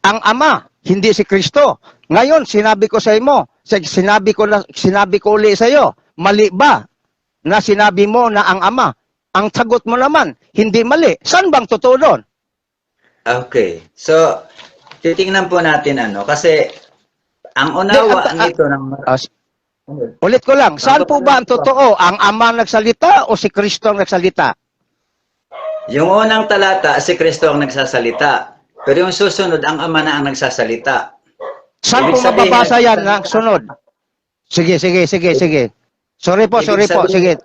ang Ama, hindi si Kristo. Ngayon, sinabi ko sa imo, sinabi ko uli sa iyo, mali ba na sinabi mo na ang Ama? Ang sagot mo naman, hindi mali. Saan bang totoo doon? Okay. So, titingnan po natin kasi ang unawa nito ng... Ulit ko lang, saan po ba ang totoo? Ang Ama nagsalita o si Kristo ang nagsalita? Yung unang talata, si Kristo ang nagsasalita. Pero yung susunod, ang Ama na ang nagsasalita. Saan po mababasa yan ng sunod? Sige. Sorry po. Sige.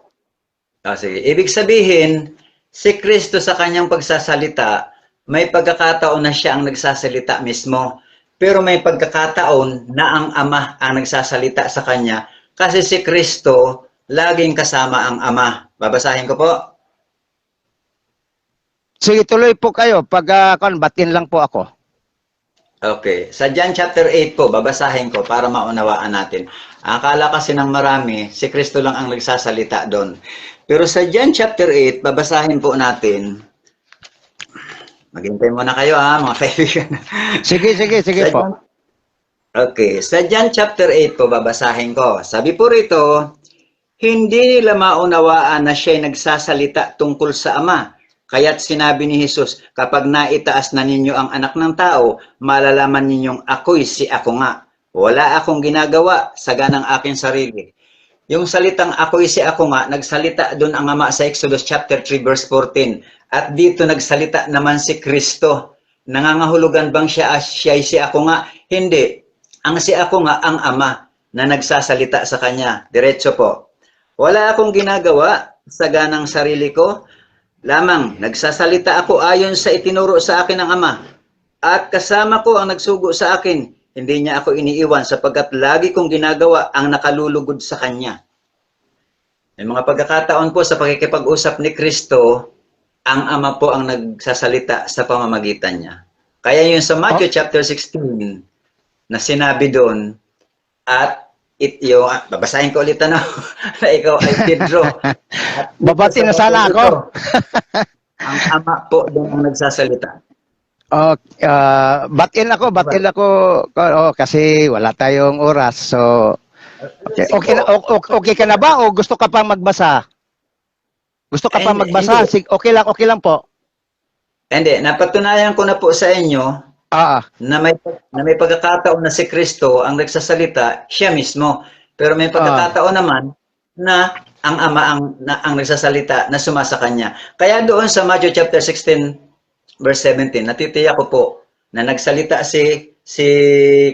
Sige. Ibig sabihin, si Kristo sa kanyang pagsasalita, may pagkakataon na siya ang nagsasalita mismo. Pero may pagkakataon na ang Ama ang nagsasalita sa kanya. Kasi si Kristo, laging kasama ang Ama. Babasahin ko po. Sige, tuloy po kayo. Batin lang po ako. Okay. Sa John chapter 8 po, babasahin ko para maunawaan natin. Akala kasi ng marami, si Kristo lang ang nagsasalita doon. Pero sa John chapter 8, babasahin po natin. Maghintay muna kayo mga kaibigan. Sige po. Okay. Sa John chapter 8 po, babasahin ko. Sabi po rito, hindi nila maunawaan na siya'y nagsasalita tungkol sa Ama. Kaya't sinabi ni Jesus, kapag naitaas na ninyo ang anak ng tao, malalaman ninyong ako'y si ako nga. Wala akong ginagawa sa ganang aking sarili. Yung salitang ako'y si ako nga, nagsalita doon ang Ama sa Exodus chapter 3 verse 14. At dito nagsalita naman si Kristo. Nangangahulugan bang siya'y si ako nga? Hindi. Ang si ako nga ang Ama na nagsasalita sa kanya. Diretso po. Wala akong ginagawa sa ganang sarili ko. Lamang, nagsasalita ako ayon sa itinuro sa akin ng Ama. At kasama ko ang nagsugo sa akin. Hindi niya ako iniiwan sapagkat lagi kong ginagawa ang nakalulugod sa Kanya. May mga pagkakataon po sa pakikipag-usap ni Kristo, ang Ama po ang nagsasalita sa pamamagitan niya. Kaya yun sa Matthew chapter 16 na sinabi doon, at babasahin ko ulit na ikaw ay Pedro. Babati na sana ako. Ang Ama po doon ang nagsasalita. Batin ako kasi wala tayong oras. So, okay ka na ba o gusto ka pang magbasa? Gusto ka pang magbasa? Okay lang po. Hindi, napatunayan ko na po sa inyo na may pagkakataon na si Kristo ang nagsasalita, siya mismo. Pero may pagkakataon naman na ang Ama ang nagsasalita na sumasa kanya. Kaya doon sa Matthew chapter 16 verse 17, natitiyak ko po na nagsalita si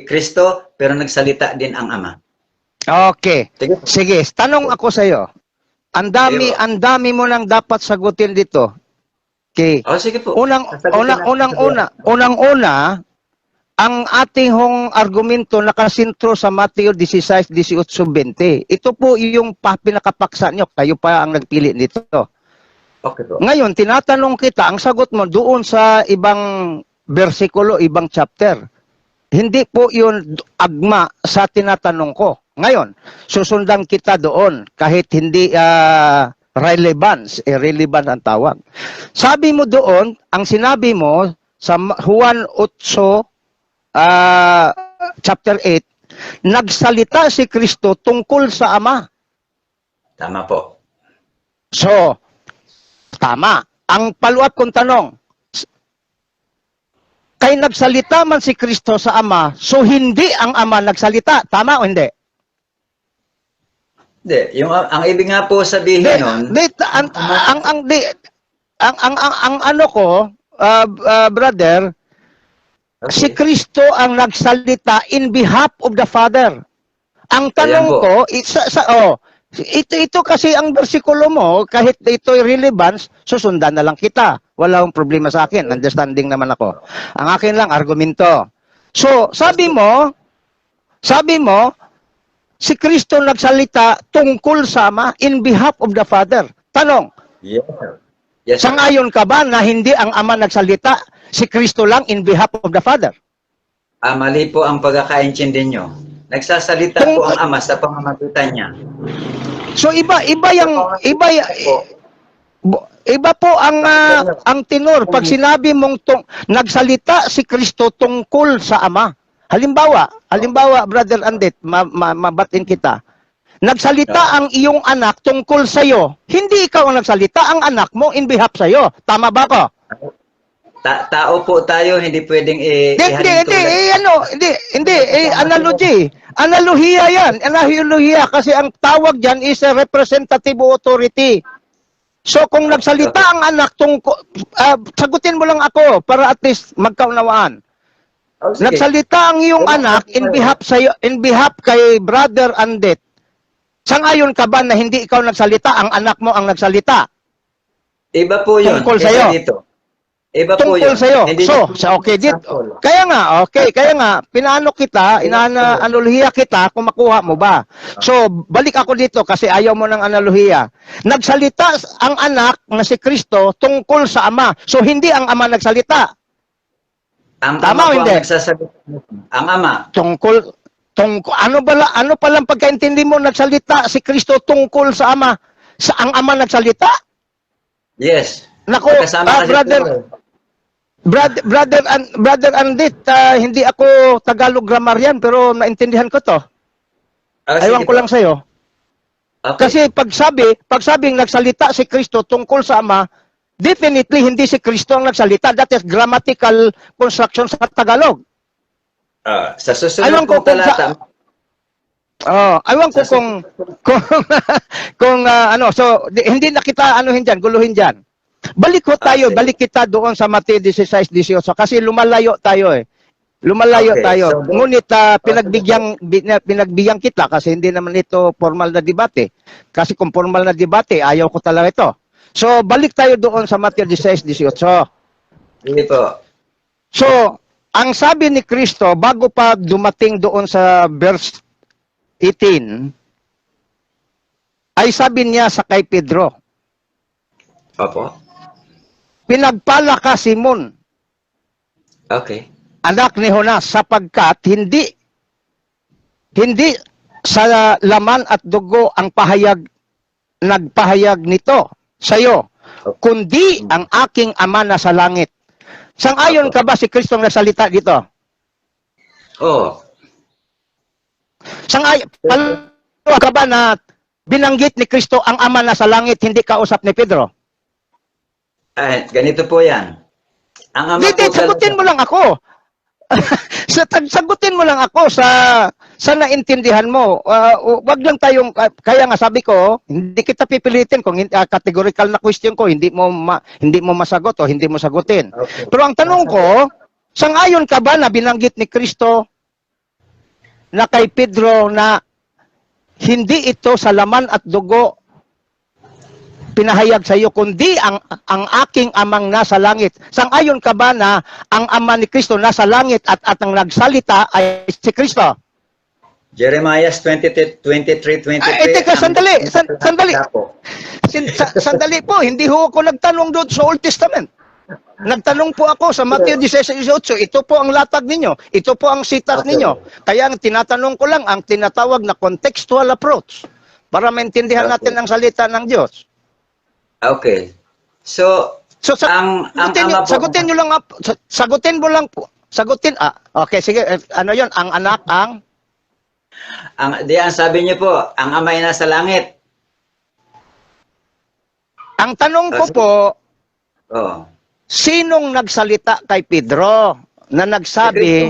Kristo pero nagsalita din ang Ama. Okay. Sige, tanong ako sa iyo. Ang dami mo nang dapat sagutin dito. Okay. Sige po. Unang-una, ang ating argumento nakasintro sa Mateo 16, 18, 20. Ito po yung pinakapaksa nyo. Kayo pa ang nagpili nito. Okay po. Ngayon, tinatanong kita, ang sagot mo doon sa ibang versikulo, ibang chapter. Hindi po yun agma sa tinatanong ko. Ngayon, susundan kita doon kahit hindi irrelevant ang tawag. Sabi mo doon, ang sinabi mo sa Juan 8, chapter 8, nagsalita si Kristo tungkol sa Ama. Tama po. So, tama. Ang paluat kong tanong, kay nagsalita man si Kristo sa Ama, so hindi ang Ama nagsalita. Tama o hindi? Hindi. Ang ibig nga po sabihin nun... Ang ano ko, brother, okay. Si Kristo ang nagsalita in behalf of the Father. Ang tanong ko, ito kasi ang bersikulo mo, kahit ito'y relevance, susundan na lang kita. Wala akong problema sa akin. Understanding naman ako. Ang akin lang, argumento. So, sabi mo, si Kristo nagsalita tungkol sa Ama in behalf of the Father. Tanong, Yes, sangayon ka ba na hindi ang Ama nagsalita, si Kristo lang in behalf of the Father? Mali po ang pagkakaintindi nyo. Nagsasalita po ang Ama sa pamamagitan niya. So iba Iba po ang tenor pag sinabi mong nagsalita si Kristo tungkol sa Ama. Halimbawa, Brother Andet, mabatin kita. Nagsalita ang iyong anak tungkol sa iyo. Hindi ikaw ang nagsalita, ang anak mo in behalf sa iyo. Tama ba ko? Tao po tayo, hindi pwedeng analogy. Analohiya yan. Analohiya kasi ang tawag dyan is a representative authority. So kung nagsalita ang anak sagutin mo lang ako para at least magkaunawaan. Nagsalita ang iyong anak in behalf sa iyo, in behalf kay Brother Andet. Sangayon ka ba na hindi ikaw nagsalita, ang anak mo ang nagsalita? Iba po yun. Tungkol sa iyo. Iba po tungkol yun. sa iyo. Hindi Okay dito. Kaya nga, pinaano kita, analohiya kita kung makuha mo ba. So, balik ako dito kasi ayaw mo ng analohiya. Nagsalita ang anak na si Kristo tungkol sa Ama. So, hindi ang Ama nagsalita. Ang Tama o Ama po hindi? ang nagsasagot. Ang Ama. Tungkol ano palang pagkaintindi mo nagsalita si Kristo tungkol sa Ama? Ang Ama nagsalita? Yes. Nako, Brother Andit, hindi ako Tagalog grammar yan, pero naintindihan ko to. Aywan ko lang sa'yo. Okay. Kasi pagsabing nagsalita si Kristo tungkol sa Ama, definitely hindi si Kristo ang nagsalita. That is grammatical construction sa Tagalog. Sa susunod kong talata. Aywan ko kung so hindi na kita guluhin diyan. Balik kita doon sa Mateo 16:18 kasi lumalayo tayo eh. Okay, tayo. so, Ngunit pinagbigyan kita kasi hindi naman ito formal na debate. Kasi kung formal na debate, ayaw ko talaga ito. So, balik tayo doon sa Mateo 16:18. Sige po. So, ang sabi ni Kristo bago pa dumating doon sa verse 18, ay sabi niya sa kay Pedro, Opo. pinagpala ka Simon, Okay. anak ni Jonas, sapagkat hindi sa laman at dugo ang nagpahayag nito sa iyo, kundi ang aking Ama na sa langit. Sang-ayon ka ba si Kristo ang nagsalita dito? Oh. Sang-ayon ka ba na binanggit ni Kristo ang Ama na sa langit, hindi kausap ni Pedro? Ganito po yan. Ang Ama Hindi, po sagutin mo lang ako. Sagutin mo lang ako sa naintindihan mo. Wag lang tayong, kaya nga sabi ko, hindi kita pipilitin kung categorical na question ko, hindi mo masagot o hindi mo sagutin. Okay. Pero ang tanong ko, sang-ayon ka ba na binanggit ni Kristo na kay Pedro na hindi ito sa laman at dugo pinahayag sa iyo, kundi ang aking Amang nasa langit. Sang-ayon ka ba na ang Ama ni Kristo nasa langit at ang nagsalita ay si Kristo? Jeremiah 23:23. Teka, sandali. Sandali po, hindi ho ako nagtanong doon sa Old Testament. Nagtanong po ako sa Mateo 16:18, ito po ang latag ninyo, ito po ang sitas ninyo. Kaya ang tinatanong ko lang, ang tinatawag na contextual approach para maintindihan natin ang salita ng Diyos. Okay. So ang Ama po, sagutin mo lang po. Okay, sige, ano 'yon? Ang anak ang diyan sabi niyo po, ang Ama ay nasa langit. Ang tanong ko po, sinong nagsalita kay Pedro na nagsabi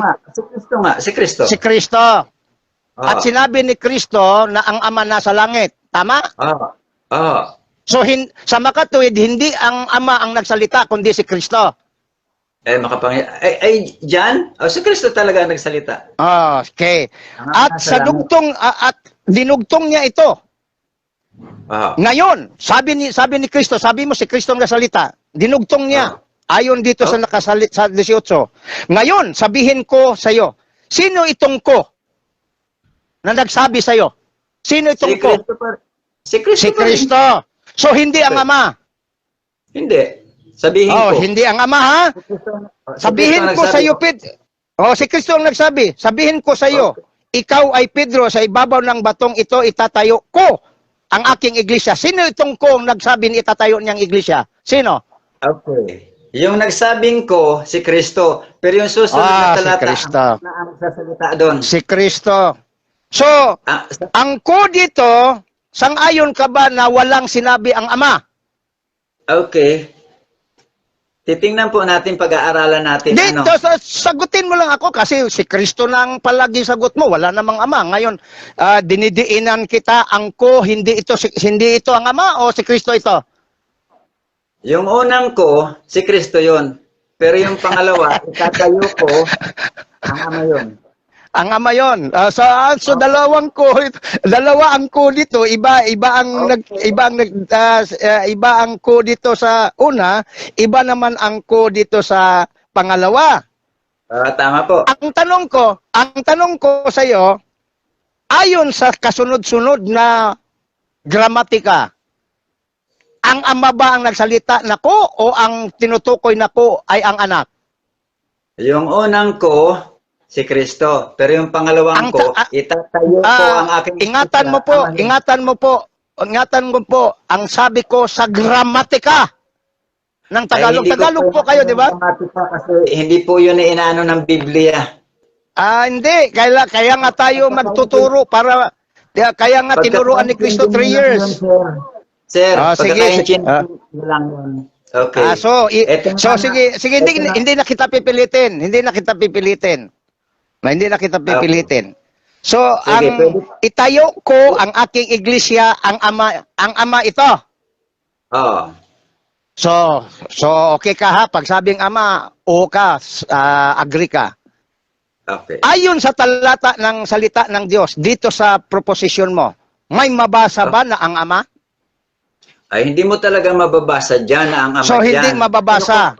Si Kristo. Si Kristo. At sinabi ni Kristo na ang Ama nasa langit. Tama? So, sa makatuwid, hindi ang Ama ang nagsalita, kundi si Kristo. Diyan? Si Kristo talaga ang nagsalita. Okay. At sa dugtong, at dinugtong niya ito. Ngayon, sabi ni Kristo, sabi mo si Kristo ang nagsalita, dinugtong niya. Ayon dito sa 18. Ngayon, sabihin ko sa iyo, sino itong ko na nagsabi sa iyo? Sino itong ko? Si Kristo. So, hindi ang Ama. Hindi. Sabihin ko. Hindi ang Ama, ha? Sabihin ko sa iyo, si Kristo ang nagsabi. Sabihin ko sa iyo, ikaw ay Pedro, sa ibabaw ng batong ito itatayo ko ang aking iglesia. Sino itong kong nagsabi ni itatayo niyang iglesia? Sino? Okay. Yung nagsabing ko, si Kristo. Pero yung susunod na Si talata, Kristo. na ang sasalita doon. Si Kristo. So, ang ko dito, sang-ayon ka ba na walang sinabi ang Ama? Okay. Titingnan po natin, pag-aaralan natin. Dito, sagutin mo lang ako kasi si Kristo lang palagi sagot mo. Wala namang Ama. Ngayon, dinidiinan kita, ang ko, hindi ito ang Ama o si Kristo ito? Yung unang ko, si Kristo yon. Pero yung pangalawa, itatayo ko, ang Ama yun. Ang Ama yon. So dalawang ko, dalawa ang ko dito, iba ang ko dito sa una, iba naman ang ko dito sa pangalawa. Tama po. Ang tanong ko sa iyo, ayon sa kasunod-sunod na gramatika, ang Ama ba ang nagsalita na ko o ang tinutukoy na ko ay ang anak? Yung unang ko, si Kristo. Pero yung pangalawang ko, itatayo ko ang aking... Ingatan mo po, ang sabi ko sa gramatika ng Tagalog. Tagalog po kayo, di ba? Kasi hindi po yun inaano ng Biblia. Hindi. Kaya nga tayo magtuturo para... Kaya nga tinuruan ni Kristo 3 years. Sir, sige. lang yun. Okay. Sige, hindi na kita pipilitin. Hindi na kita pipilitin. So, Sige, itayo ko ang aking iglesia, ang Ama ito. Oo. So okay ka ha, pag sabing Ama, o ka, agree ka. Okay. Ayon sa talata ng salita ng Diyos, dito sa proposition mo, may mabasa ba na ang Ama? Ay, hindi mo talaga mababasa dyan na ang Ama So, hindi dyan. mababasa.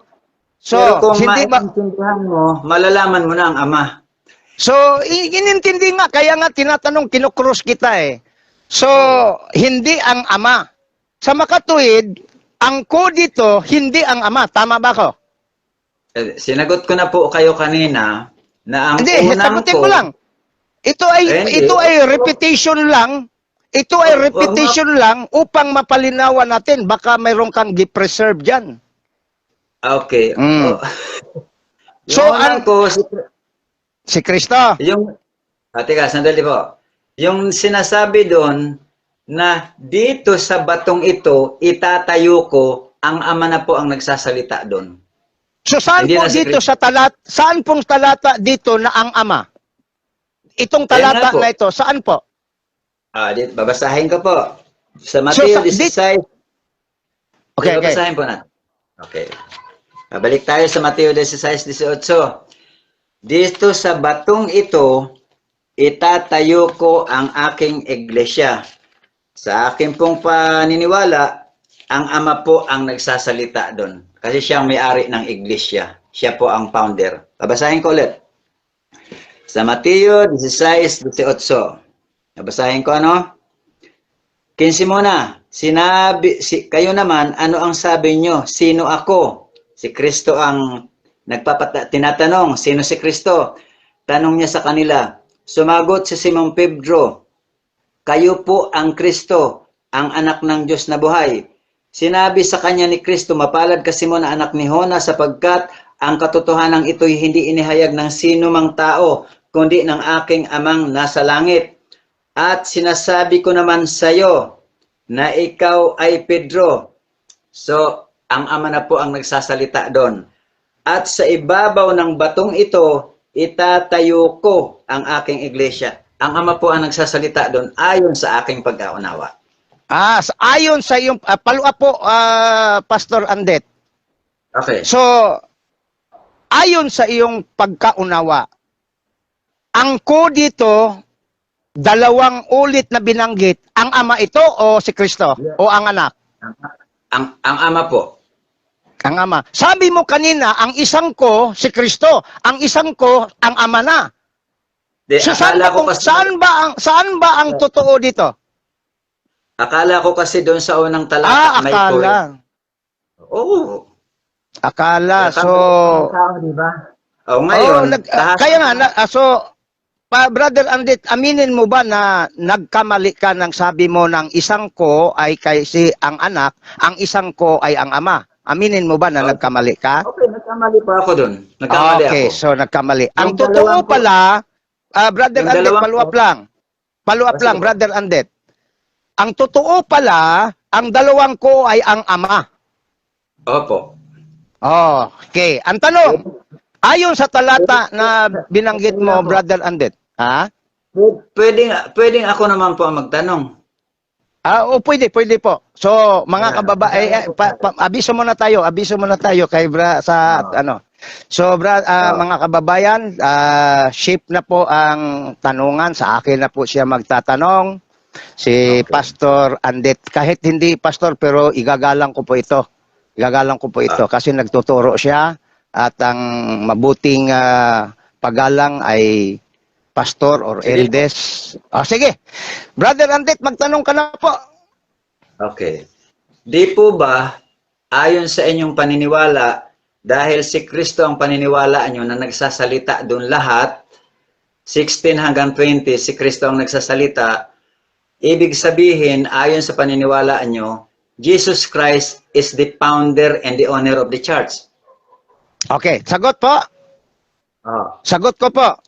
Pero kung maintindihan mo, malalaman mo na ang Ama. So, inintindi nga, kaya nga tinatanong, kinukrus kita eh. So, hindi ang Ama. Sa makatuwid, ang ko dito, hindi ang Ama. Tama ba ko? Sinagot ko na po kayo kanina na ang Hindi, unang sagutin ko... mo lang. Ito ay repetition lang. Ito ay repetition lang upang mapalinawan natin. Baka mayroon kang gi-preserve dyan. Okay. So, unang ko... Si Kristo. Teka, sandali po. Yung sinasabi doon na dito sa batong ito, itatayo ko, ang Ama na po ang nagsasalita doon. So saan Hindi po na si dito sa saan pong talata dito na ang Ama? Itong talata na ito, saan po? Dito, babasahin ko po. Sa Mateo 16. Okay. Babasahin po natin. Okay. Balik tayo sa Mateo 16:18. Dito sa batong ito, itatayo ko ang aking iglesia. Sa aking pong paniniwala, ang Ama po ang nagsasalita doon. Kasi siya ang may-ari ng iglesia. Siya po ang founder. Babasahin ko ulit. Sa Mateo 16:18. Babasahin ko ano? 15 muna. Kayo naman, ano ang sabi nyo? Sino ako? Si Kristo ang tinatanong, sino si Kristo? Tanong niya sa kanila. Sumagot si Simon Pedro, kayo po ang Kristo, ang anak ng Diyos na buhay. Sinabi sa kanya ni Kristo, mapalad ka Simon na anak ni Jona sapagkat ang katotohanan ito'y hindi inihayag ng sino mang tao, kundi ng aking amang nasa langit. At sinasabi ko naman sa iyo na ikaw ay Pedro. So, ang Ama na po ang nagsasalita doon. At sa ibabaw ng batong ito, itatayo ko ang aking iglesia. Ang Ama po ang nagsasalita doon ayon sa aking pag-aunawa. Ayon sa iyong palua po, Pastor Andet. Okay. So, ayon sa iyong pagkaunawa, ang ko dito, dalawang ulit na binanggit, ang Ama ito o si Kristo? O ang anak? Ang Ama po. Ang Ama. Sabi mo kanina, ang isang ko, si Kristo. Ang isang ko, ang Ama na. So, saan ba ang totoo dito? Akala ko kasi doon sa unang talata may akala. Oo. Akala. So, diba? Ngayon, kaya nga, Brother Andit, aminin mo ba na nagkamali ka ng sabi mo ng isang ko ay kasi ang anak, ang isang ko ay ang ama? Aminin mo ba na nagkamali ka? Okay, nagkamali pa ako doon. Nagkamali Okay, ako. so nagkamali. Ang Yung totoo dalawang ko- pala, Brother yung Andit, dalawang paluap ko- lang. Paluap Sige. lang, Brother Andit. Ang totoo pala, ang dalawang ko ay ang ama. Opo. Oh, okay. Ang tanong, ayon sa talata na binanggit mo, Brother Andit, ha? Pwedeng ako naman po ang magtanong. O pwede po. So, mga kababae, abiso muna tayo kay sa ano. So, mga kababayan, shape na po ang tanungan, sa akin na po siya magtatanong. Si Pastor Andit, kahit hindi pastor pero igagalang ko po ito. Kasi nagtuturo siya at ang mabuting paggalang ay pastor or Sige. eldest. Sige. Brother Andit, magtanong ka na po. Okay. Di po ba, ayon sa inyong paniniwala, dahil si Kristo ang paniniwalaan nyo na nagsasalita doon lahat, 16 hanggang 20, si Kristo ang nagsasalita, ibig sabihin, ayon sa paniniwalaan nyo, Jesus Christ is the founder and the owner of the church. Okay, sagot po. Sagot ko po.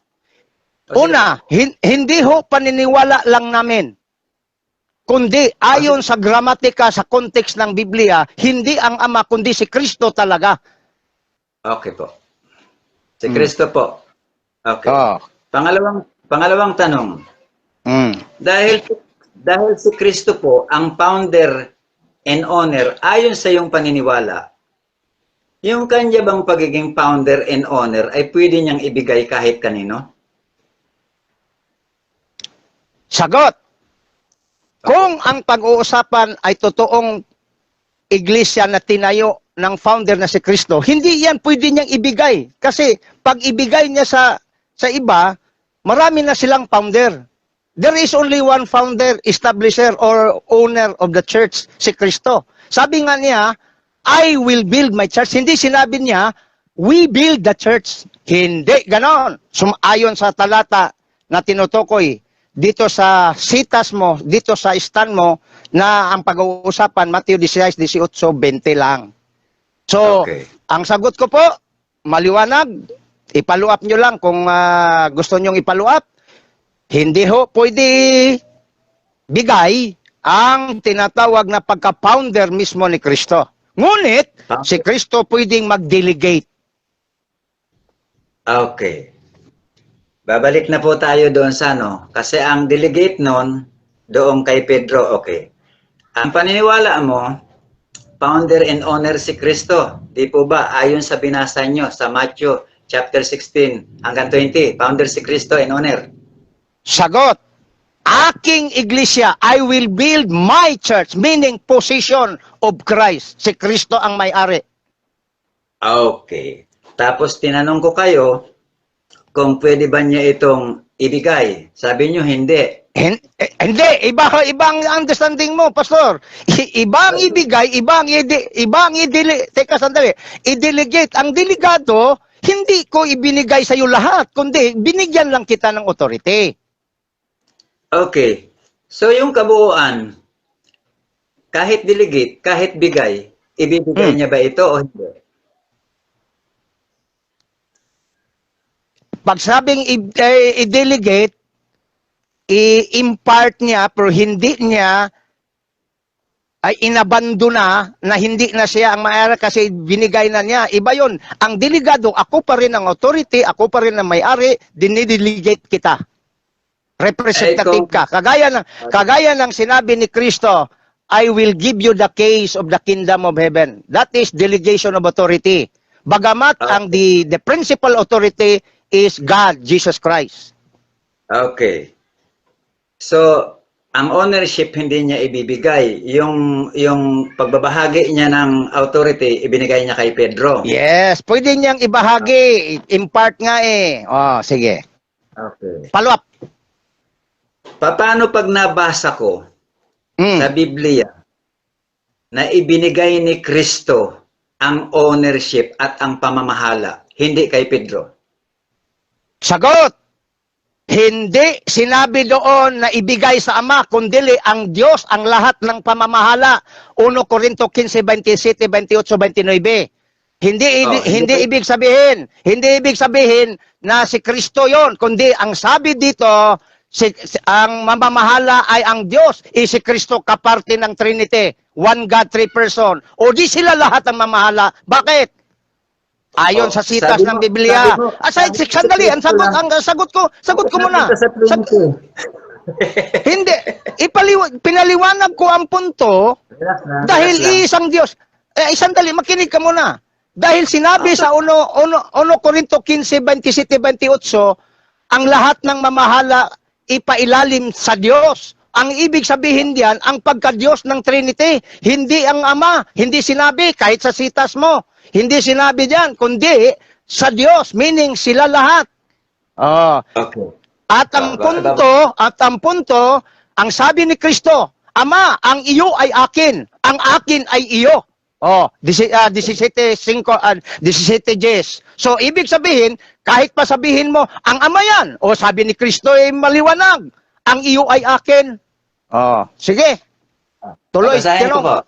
Una, hindi ho paniniwala lang namin. Kundi ayon sa gramatika, sa context ng Biblia, hindi ang Ama, kundi si Kristo talaga. Okay po. Si Kristo po. Okay. Oh. Pangalawang tanong. Mm. Dahil si Kristo po ang founder and owner, ayon sa iyong paniniwala, yung kanya bang pagiging founder and owner ay pwede niyang ibigay kahit kanino? Sagot. Kung ang pag-uusapan ay totoong iglesia na tinayo ng founder na si Kristo, hindi yan pwede niyang ibigay. Kasi pag ibigay niya sa iba, marami na silang founder. There is only one founder, establisher, or owner of the church, si Kristo. Sabi nga niya, I will build my church. Hindi sinabi niya, we build the church. Hindi, ganon. Ayon sa talata na tinutukoy, dito sa sitas mo, dito sa stand mo, na ang pag-uusapan, Matthew 16, 18, 20 lang. So, Okay. ang sagot ko po, maliwanag, ipaluap nyo lang kung gusto nyong ipaluap. Hindi ho pwede bigay ang tinatawag na pagka-founder mismo ni Kristo. Ngunit, si Kristo pwedeng mag-delegate. Okay. Babalik na po tayo doon sa ano. Kasi ang delegate nun, doon kay Pedro, okay. Ang paniniwala mo, founder and owner si Kristo. Di po ba? Ayon sa binasa nyo sa Matthew chapter 16 hanggang 20, founder si Kristo and owner. Sagot, aking iglesia, I will build my church, meaning position of Christ. Si Kristo ang may-ari. Okay. Tapos tinanong ko kayo, kung pwede ba niya itong ibigay. Sabi nyo, hindi. Hindi, ibang understanding mo, pastor. Ibang ibigay, teka sandali, i-delegate. Ang delegado, hindi ko ibinigay sa iyo lahat, kundi binigyan lang kita ng authority. Okay. So yung kabuuan, kahit delegate, kahit bigay, ibibigay niya ba ito o hindi? Pag sabing i-delegate, i-impart niya, pero hindi niya ay inabandona na hindi na siya ang may-ari kasi binigay na niya. Iba yun. Ang delegado, ako pa rin ang authority, ako pa rin ang may-ari, dinidelegate kita. Representative ka. Kagaya ng sinabi ni Kristo, I will give you the keys of the kingdom of heaven. That is delegation of authority. Bagamat ang the principal authority is God, Jesus Christ. Okay. So, ang ownership hindi niya ibibigay. Yung pagbabahagi niya ng authority, ibinigay niya kay Pedro. Yes, pwede niyang ibahagi. Impart nga eh. Oh, sige. Okay. Follow up. Paano pag nabasa ko sa Biblia na ibinigay ni Kristo ang ownership at ang pamamahala, hindi kay Pedro? Sagot! Hindi sinabi doon na ibigay sa Ama, kundi ang Diyos ang lahat ng pamamahala. 1 Corinto 15, 27, 28, 29. Hindi ibig sabihin na si Kristo yon, kundi ang sabi dito, ang mamamahala ay ang Diyos, si Kristo kaparte ng Trinity, one God, three person. O di sila lahat ang mamahala. Bakit? Ayon sa sitas sabi ng mo- Biblia. sabi mo- Sandali, ang sagot ko muna. Hindi, pinaliwanag ko ang punto dahil isang Diyos. Sandali, makinig ka muna. Dahil sinabi sa 1 Corinto 15, 27, 28, ang lahat ng mamahala ipailalim sa Diyos. Ang ibig sabihin diyan, ang pagka-Diyos ng Trinity, hindi ang Ama, hindi sinabi kahit sa sitas mo. Hindi sinabi diyan, kundi sa Diyos, meaning sila lahat. Okay. At ang punto, ang sabi ni Kristo, Ama, ang iyo ay akin, ang akin ay iyo. 17:10. So, ibig sabihin, kahit pa sabihin mo, ang Ama yan. Sabi ni Kristo ay maliwanag, ang iyo ay akin. Sige. Tuloy. Babasahin ko po.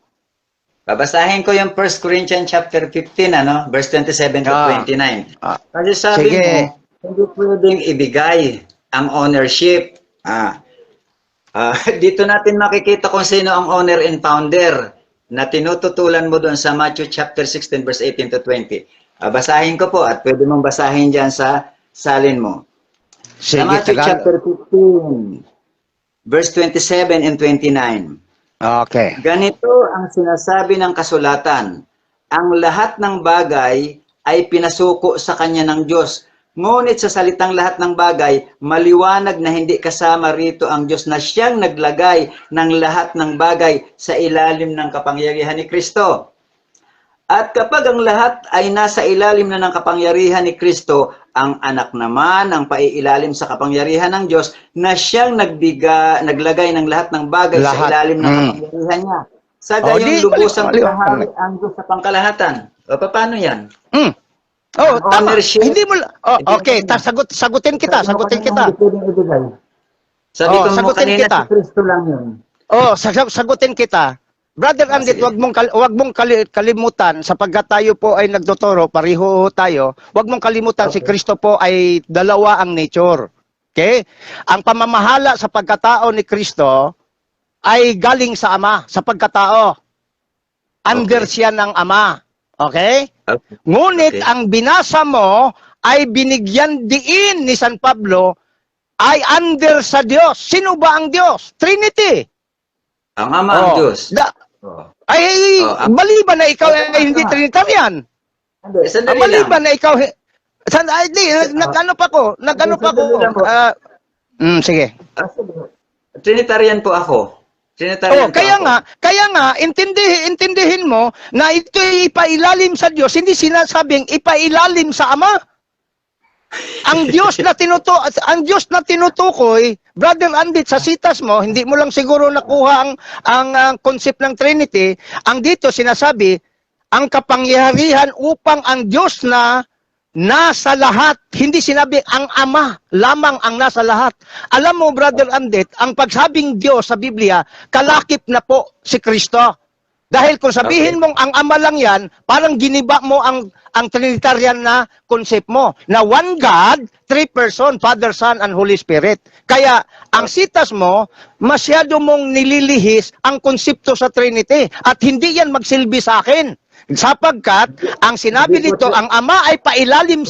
Babasahin ko yung 1 Corinthians chapter 15, verse 27 to 29. Kasi sabi Sige. mo, hindi pwedeng ibigay ang ownership. Dito natin makikita kung sino ang owner and founder na tinututulan mo doon sa Matthew chapter 16, verse 18 to 20. Basahin ko po at pwede mong basahin dyan sa salin mo. Sa Sige, Matthew chapter 15, verse 27 and 29. Okay. Ganito ang sinasabi ng kasulatan, ang lahat ng bagay ay pinasuko sa kanya ng Diyos. Ngunit sa salitang lahat ng bagay, maliwanag na hindi kasama rito ang Diyos na siyang naglagay ng lahat ng bagay sa ilalim ng kapangyarihan ni Kristo. At kapag ang lahat ay nasa ilalim na ng kapangyarihan ni Kristo, ang anak naman ang paiilalim sa kapangyarihan ng Diyos na siyang naglagay ng lahat ng bagay sa ilalim ng kapangyarihan niya. Sa gayon lubusang kahari ang Diyos sa pangkalahatan. Paano yan? Tama. Ownership. Hindi mo okay, sagutin kita. Sabi ko mo sagutin kanina kita. si Kristo lang yun. Sagutin kita. Brother Andit, sige. wag mong kalimutan sapagkat tayo po ay nagtuturo, pareho tayo. Wag mong kalimutan si Kristo po ay dalawa ang nature. Okay? Ang pamamahala sa pagkatao ni Kristo ay galing sa Ama, sa pagkatao. Under siya ng Ama. Okay? Ngunit ang binasa mo ay binigyan diin ni San Pablo ay under sa Diyos. Sino ba ang Diyos? Trinity. Ang Ama ang Diyos. Maliban na ikaw ay hindi Trinitarian. Sandali Maliban lang. na ikaw nag-ano pa ko. Sige. Trinitarian po ako. Trinitarian po Kaya ako. nga, intindihin mo na ito ipailalim sa Diyos, hindi sinasabing ipailalim sa Ama. Ang Diyos na tinutukoy, Brother Andit, sa sitas mo, hindi mo lang siguro nakuha ang concept ng Trinity. Ang dito sinasabi, ang kapangyarihan upang ang Diyos na nasa lahat, hindi sinabi ang Ama lamang ang nasa lahat. Alam mo, Brother Andit, ang pagsabing Diyos sa Biblia, kalakip na po si Kristo. Dahil kung sabihin mong ang Ama lang yan, parang giniba mo ang Trinitarian na concept mo. Na one God, three person, Father, Son, and Holy Spirit. Kaya, ang sitas mo, masyado mong nililihis ang konsepto sa Trinity. At hindi yan magsilbi sa akin. Sapagkat, ang sinabi dito, ang Ama ay pailalim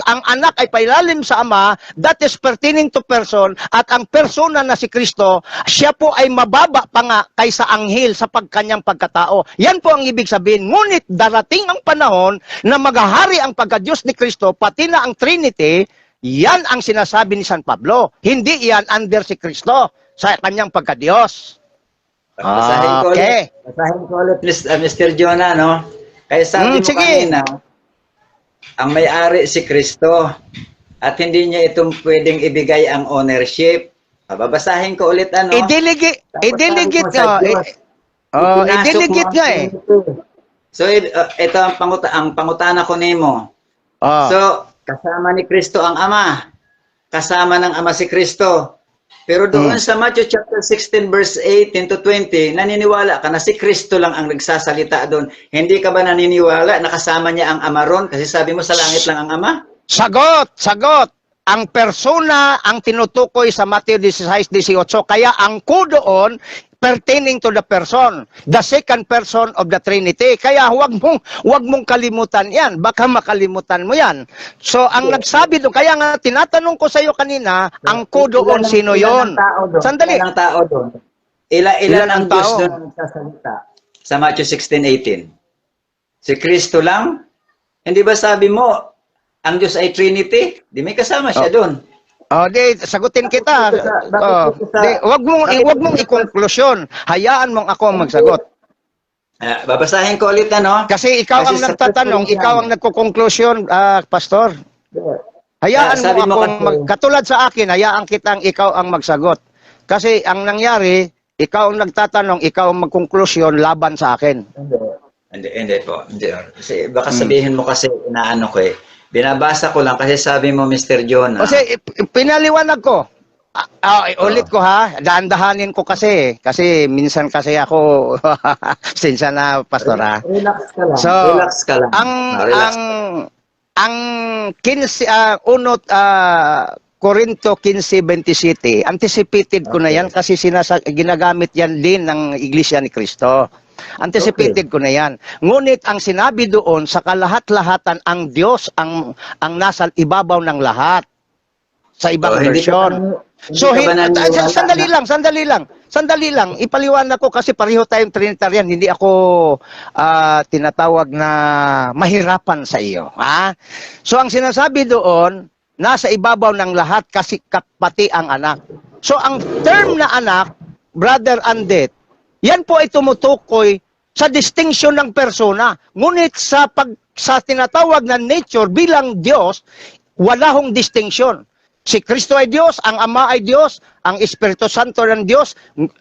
ang anak ay pailalim sa Ama, that is pertaining to person, at ang persona na si Kristo, siya po ay mababa pa nga kaysa anghel sa pagkanyang pagkatao. Yan po ang ibig sabihin. Ngunit darating ang panahon na maghahari ang pagka-Diyos ni Kristo, pati na ang Trinity, yan ang sinasabi ni San Pablo. Hindi yan under si Kristo sa kanyang pagka-Diyos. Basahin ko ulit, Mr. Jonah, no? Kaya sabi mo kanina, ang may-ari si Kristo at hindi niya itong pwedeng ibigay ang ownership. Babasahin ko ulit, I-delegate nga. I-delegate nga eh. So, ito ang pangutana ko nimo. So, kasama ni Kristo ang Ama. kasama ng Ama si Kristo. Pero doon sa Matthew chapter 16 verse 18 to 20, naniniwala ka na si Kristo lang ang nagsasalita doon. Hindi ka ba naniniwala na kasama niya ang Ama ron? Kasi sabi mo sa langit lang ang Ama? Sagot, sagot. Ang persona ang tinutukoy sa Matthew 16:18. Kaya ang ko doon, pertaining to the person, the second person of the Trinity. Kaya huwag mong kalimutan yan. Baka makalimutan mo yan. So, ang nagsabi doon, kaya nga tinatanong ko sa iyo kanina, ang ko doon, sino yon? Sandali. Ilan ang tao doon? Ilan ang Diyos doon ang nagsasalita? Sa Matthew 16:18. Si Kristo lang? Hindi ba sabi mo, ang Diyos ay Trinity? Di may kasama siya doon. Oh, di sagutin kita. Wag mong i-conclusion. Hayaan mong ako ang magsagot. Babasahin ko ulit Kasi ikaw ang nagtatanong, ikaw ang nagko-conclusion, pastor. Hayaan mo ako katulad sa akin, hayaan kitang ikaw ang magsagot. Kasi ang nangyari, ikaw ang nagtatanong, ikaw ang mag-conclusion laban sa akin. Hindi po. Hindi. Kasi baka sabihin mo kasi inaano ko eh. Binabasa ko lang kasi sabi mo, Mr. John. Kasi pinaliwanag ko. Ulit ko ha, dahan-dahanin ko kasi. Kasi minsan kasi ako, sinsa na pastor ha. Relax ka lang. So, relax ka lang. Ang 15, Corinto 15:27, anticipated ko na yan kasi ginagamit yan din ng Iglesia ni Cristo. Anticipated ko na yan. Ngunit ang sinabi doon, sa kalahat-lahatan, ang Diyos ang nasa ibabaw ng lahat. Sa ibang version. Sandali lang. Ipaliwanag ko kasi pareho tayong Trinitarian. Hindi ako tinatawag na mahirapan sa iyo. Ha? So ang sinasabi doon, nasa ibabaw ng lahat kasi pati ang anak. So ang term na anak, brother Andet, yan po ay tumutukoy sa distinction ng persona. Ngunit sa tinatawag na nature bilang Diyos, wala hong distinction. Si Kristo ay Diyos, ang Ama ay Diyos, ang Espiritu Santo ng Diyos.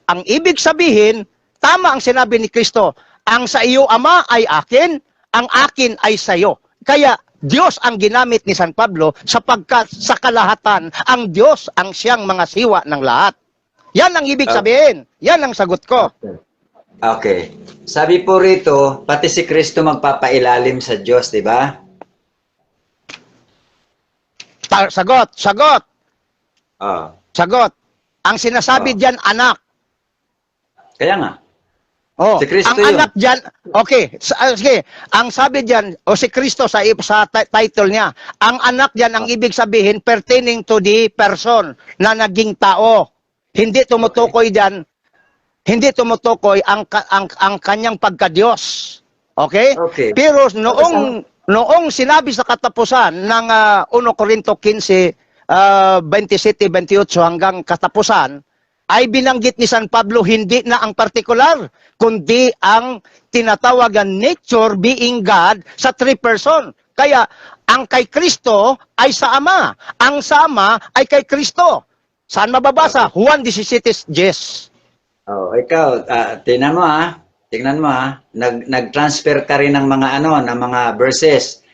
Ang ibig sabihin, tama ang sinabi ni Kristo, ang sa iyo Ama ay akin, ang akin ay sa iyo. Kaya Diyos ang ginamit ni San Pablo sapagkat sa kalahatan, ang Diyos ang siyang mga siwa ng lahat. Yan ang ibig sabihin. Yan ang sagot ko. Okay. Sabi po rito, pati si Kristo magpapailalim sa Diyos, di ba? Sagot. Sagot. Ang sinasabi diyan anak. Kaya nga. Oh, si Kristo ang yun. anak diyan. Okay, sige. Ang sabi diyan si Kristo sa title niya, ang anak diyan ang ibig sabihin pertaining to the person na naging tao. Hindi tumutukoy diyan. Hindi tumutukoy ang kanyang pagka-Diyos. Okay? Pero noong sinabi sa katapusan ng 1 Corinto 15, 27-28 hanggang katapusan, ay binanggit ni San Pablo hindi na ang partikular, kundi ang tinatawagan nature being God sa three person. Kaya ang kay Kristo ay sa Ama, ang sa Ama ay kay Kristo. Saan mababasa? Juan 17:10. Ikaw, tingnan mo nag-transfer ka rin ng mga ng mga verses.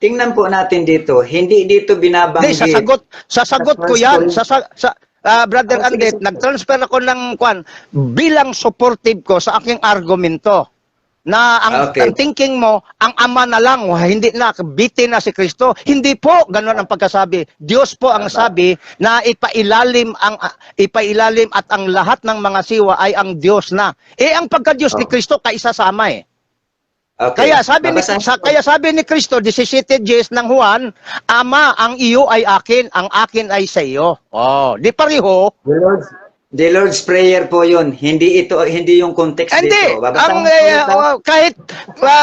Tingnan po natin dito, hindi dito binabanggit. Sasagot ko 'yan. Brother Andet, nag-transfer ako ng bilang supportive ko sa aking argumento. Na ang thinking mo, ang Ama na lang, hindi na, bitin na si Kristo. Hindi po, gano'n ang pagkasabi. Diyos po ang sabi na ipailalim at ang lahat ng mga siwa ay ang Diyos na. Ang pagka-Diyos ni Kristo, kaisa-sama eh. Kaya sabi ni Kristo, 17:10 ng Juan, Ama, ang iyo ay akin, ang akin ay sa iyo. Di pareho. The Lord's Prayer po yun. Hindi yung context dito. Kahit,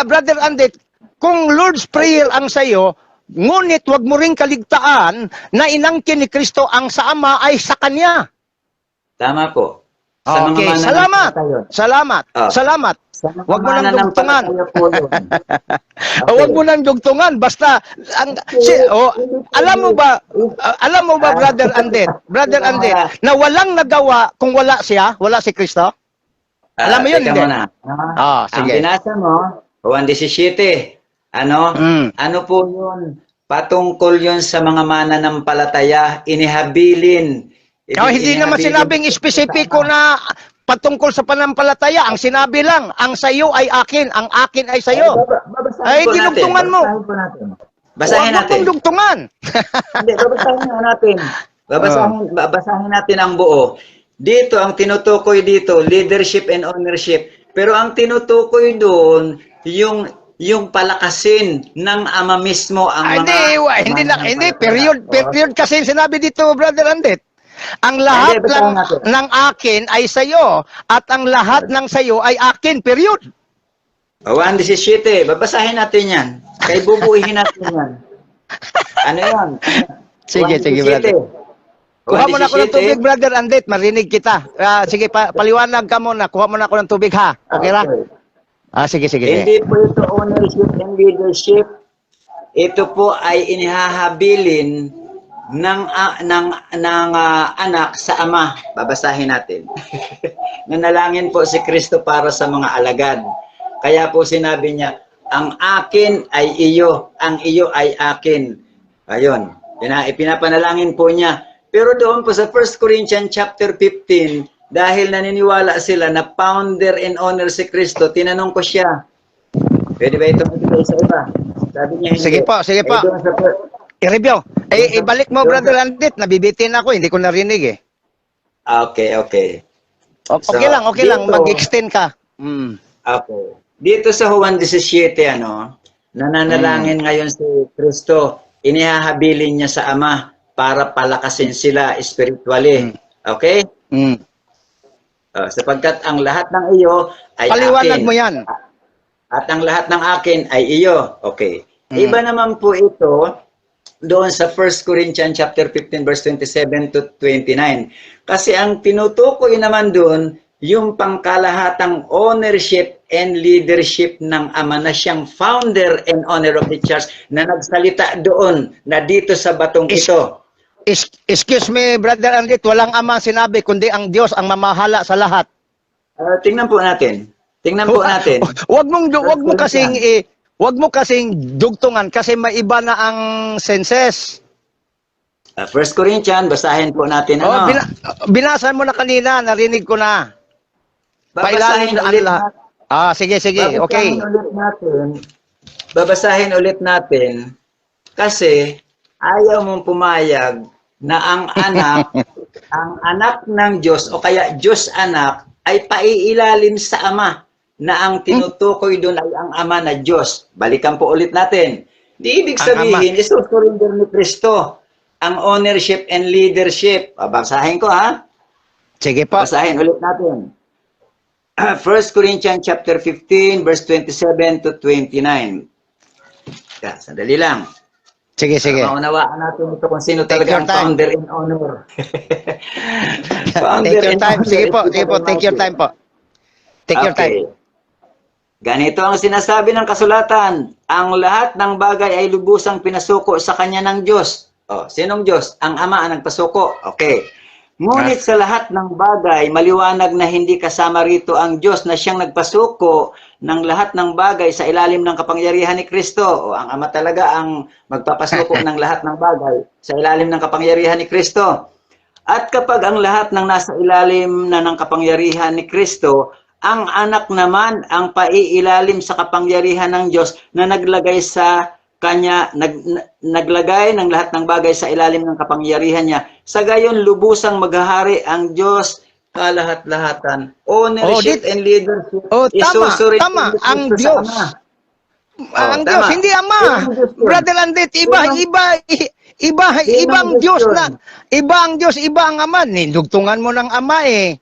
Brother Andet, kung Lord's Prayer ang sayo, ngunit wag mo ring kaligtaan na inangkin ni Kristo ang sa Ama ay sa Kanya. Tama po. Salamat. Wag mo nang dugtungan. Wag mo nang dugtungan. Basta, alam mo ba, Brother Andet, na walang nagawa kung wala si Kristo? Alam mo yun, hindi? Sige. Ang binasa mo, Juan 17, ano po yun? patungkol yon sa mga mananampalataya, inihabilin. Hindi naman sinabing espesipiko na patungkol sa panampalataya. Ang sinabi lang, ang sayo ay akin, ang akin ay sayo. Ay, dinugtungan mo. Basahin natin. Huwag mong dugtungan. Hindi, babasahin natin. Babasahin natin ang buo. Dito, ang tinutukoy dito, leadership and ownership. Pero ang tinutukoy doon, yung palakasin ng ama mismo ang Hindi, period kasi sinabi dito, Brother Andet. Ang lahat ng akin ay sayo at ang lahat ng sayo ay akin, period. 1:17, babasahin natin yan. Kay bubuuhin natin yan. Ano yan? Sige, brother. Kuha mo na ako ng tubig, Brother Andet, marinig kita. Sige, paliwanag ka muna. Kuha mo na ako ng tubig, ha? Okay ra? Sige. Hindi po ito ownership and leadership. Ito po ay inihahabilin ng anak sa ama. Babasahin natin. Nanalangin po si Kristo para sa mga alagad. Kaya po sinabi niya, ang akin ay iyo, ang iyo ay akin. Ayun, ipinapanalangin po niya. Pero doon po sa 1 Corinthians chapter 15, dahil naniniwala sila na founder and owner si Kristo, tinanong ko siya, pwede ba itong ibigay sa iba? Sabi niya, hindi. Sige po. I-review. Ibalik mo, Brother Andet, nabibitin ako, hindi ko narinig eh. Okay. Okay lang, mag-extend ka. Okay. Dito sa Juan 17, nananalangin ngayon si Kristo, inihahabilin niya sa Ama para palakasin sila spiritually. Okay? Sapagkat ang lahat ng iyo ay paliwanag akin. Mo yan. At ang lahat ng akin ay iyo. Okay. Iba naman po ito doon sa 1 Corinthians chapter 15 verse 27 to 29. Kasi ang tinutukoy naman doon yung pangkalahatang ownership and leadership ng Ama na siyang founder and owner of the church na nagsalita doon na dito sa batong ito. Excuse me, Brother Andet, walang ama sinabi, kundi ang Diyos ang mamahala sa lahat. Tingnan po natin. Huwag mo kasing dugtungan kasi may iba na ang senses. 1 Corinthians, basahin po natin. Binasa mo na kanina, narinig ko na. Babasahin ulit natin. Sige, okay. Babasahin ulit natin kasi ayaw mong pumayag na ang anak, ang anak ng Diyos o kaya Diyos anak ay paiilalim sa Ama na ang tinutukoy doon ay ang Ama na Diyos. Balikan po ulit natin. Di ibig sabihin, isusurinder ni Kristo ang ownership and leadership. Babasahin ko, ha? Sige po. Babasahin ulit natin. 1 Corinthians chapter 15 verse 27 to 29. Sandali lang. Sige. Maunawaan natin ito kung sino talaga ang founder and owner. Take your time. Sige po. Take your time po. Take your time. Ganito ang sinasabi ng kasulatan. Ang lahat ng bagay ay lubusang pinasuko sa kanya ng Diyos. Sinong Diyos? Ang Ama ang nagpasuko. Okay. Ngunit sa lahat ng bagay, maliwanag na hindi kasama rito ang Diyos na siyang nagpasuko ng lahat ng bagay sa ilalim ng kapangyarihan ni Kristo. Ang Ama talaga ang magpapasuko ng lahat ng bagay sa ilalim ng kapangyarihan ni Kristo. At kapag ang lahat ng nasa ilalim na ng kapangyarihan ni Kristo, ang anak naman ang paiilalim sa kapangyarihan ng Diyos na naglagay sa kanya, naglagay ng lahat ng bagay sa ilalim ng kapangyarihan niya. Sa gayon, lubusang maghahari ang Diyos kalahat-lahatan. Ownership and leadership. Tama. Ang Diyos. Ang Diyos, hindi Ama. Brother Andet, ibang Diyos na. Iba ang Diyos, iba ang Ama. Nindugtungan mo ng Ama eh.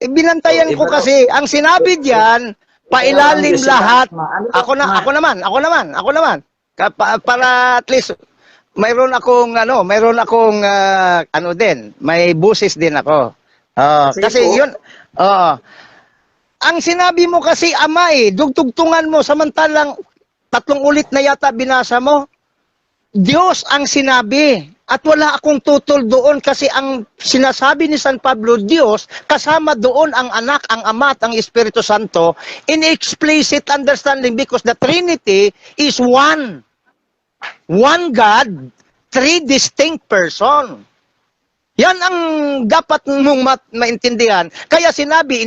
Binantayan ko kasi, ang sinabi diyan, pailalim lahat. Ako naman. Para at least mayroon akong may busis din ako. Kasi yun ang sinabi mo kasi Ama dugtugtungan mo samantalang 3 ulit na yata binasa mo. Diyos ang sinabi at wala akong tutol doon kasi ang sinasabi ni San Pablo, Diyos, kasama doon ang anak, ang Ama at ang Espiritu Santo in explicit understanding because the Trinity is one. one God, three distinct person. Yan ang dapat mong maintindihan. Kaya sinabi,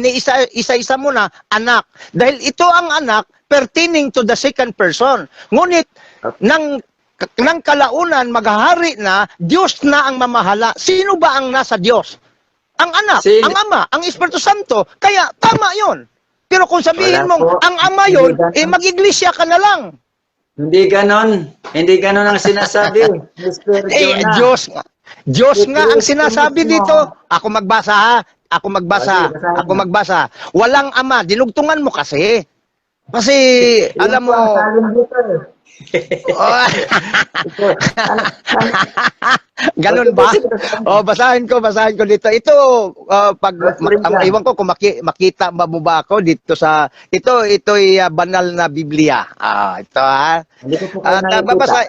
isa-isa mo na, anak. Dahil ito ang anak pertaining to the second person. Ngunit, ng kalaunan, maghahari na, Diyos na ang mamahala. Sino ba ang nasa Diyos? Ang anak, ang ama, ang Espiritu Santo. Kaya, tama yon. Pero kung sabihin Wala mong, po. ang ama yon, Hindi ganon. mag-iglesia ka na lang. Hindi ganon. Hindi ganon ang sinasabi. Mr. Jonah. Diyos nga ang Kristo sinasabi mismo. dito. Ako magbasa ha. Ako magbasa. Sige, basahin Ako mo. magbasa. Walang ama. Dinugtungan mo kasi. Kasi, alam mo, Yung salin dito eh. oh, ganun ba? Oh, basahin ko dito. Ito, pag, iwan ko kung makita mo ba ako dito sa, ito'y banal na Biblia. Ito ha. Hindi ko po kayo At nakikita. babasa,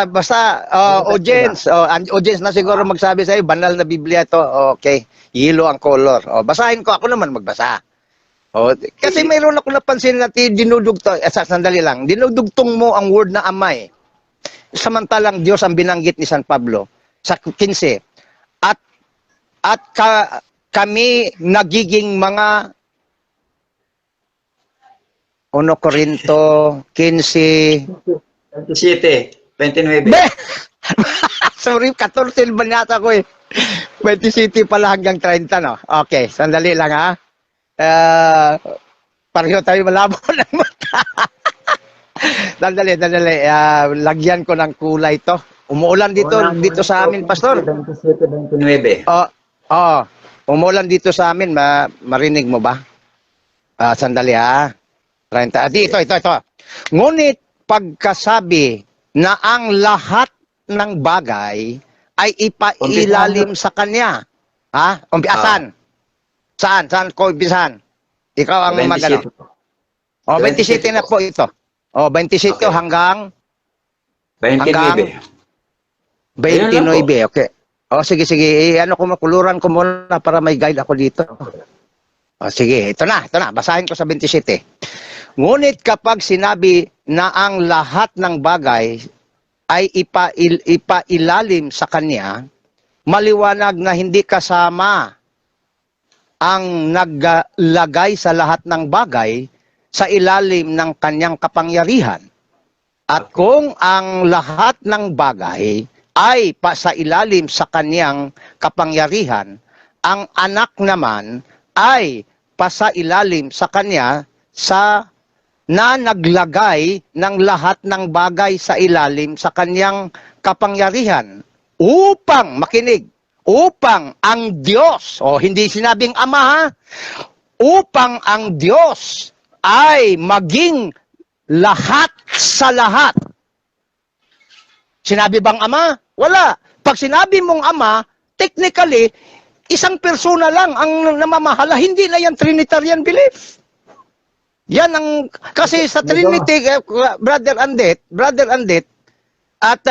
basta, audience na siguro magsabi sa'yo, banal na Biblia to. Okay, yellow ang color. Basahin ko, ako naman magbasa. Kasi mayroon ako napansin na dinudugtong, sandali lang, dinudugtong mo ang word na amay. Samantalang Diyos ang binanggit ni San Pablo sa 15. Kami nagiging mga 1 Corinto 15. 27, 29. Be! Sorry, 14 ba yata ko eh. 27 pala hanggang 30, no? Okay, sandali lang ha. Pareho tayo malabo ng mata. Dali. Lagyan ko ng kulay to. Umuulan dito sa amin, Pastor. 27, 29. Umuulan dito sa amin. Marinig mo ba? Sandali ha. 30. Ito. Ngunit pagkasabi na ang lahat ng bagay ay ipailalim sa Kanya. Ha? Umpiasan. Saan ko umpisahan? Ikaw ang 27. magano. 27 na po ito. 27 Okay. hanggang 29. 29. Okay. Sige. Kuluran ko muna para may guide ako dito. Sige, ito na. Basahin ko sa 27. Ngunit kapag sinabi na ang lahat ng bagay ay ipailalim sa Kanya, maliwanag na hindi kasama ang naglagay sa lahat ng bagay sa ilalim ng Kanyang kapangyarihan. At kung ang lahat ng bagay ay sa ilalim sa Kanyang kapangyarihan, ang anak naman ay sa ilalim sa Kanya na naglagay ng lahat ng bagay sa ilalim sa Kanyang kapangyarihan upang, makinig, upang ang Diyos, hindi sinabing Ama ha, upang ang Diyos ay maging lahat sa lahat. Sinabi bang Ama? Wala. Pag sinabi mong Ama, technically, isang persona lang ang namamahala. Hindi na yan Trinitarian belief. Yan ang, kasi sa Trinity, Brother Andet, at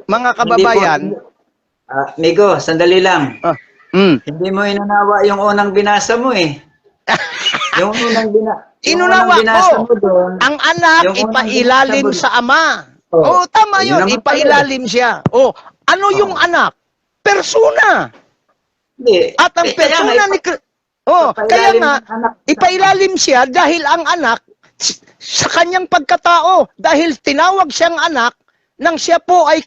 mga kababayan, Migo, sandali lang. Mm. Hindi mo inunawa yung unang binasa mo eh. Yung unang Inunawa binasa ko. mo doon. Ang anak yung unang ipailalim binasa mo- sa ama. Oh. Tama Yun yun. naman Ipailalim siya. Ano yung anak? Persona. Hindi. At ang persona ni kaya nga, ipailalim siya dahil ang anak sa kanyang pagkatao. Dahil tinawag siyang anak nang siya po ay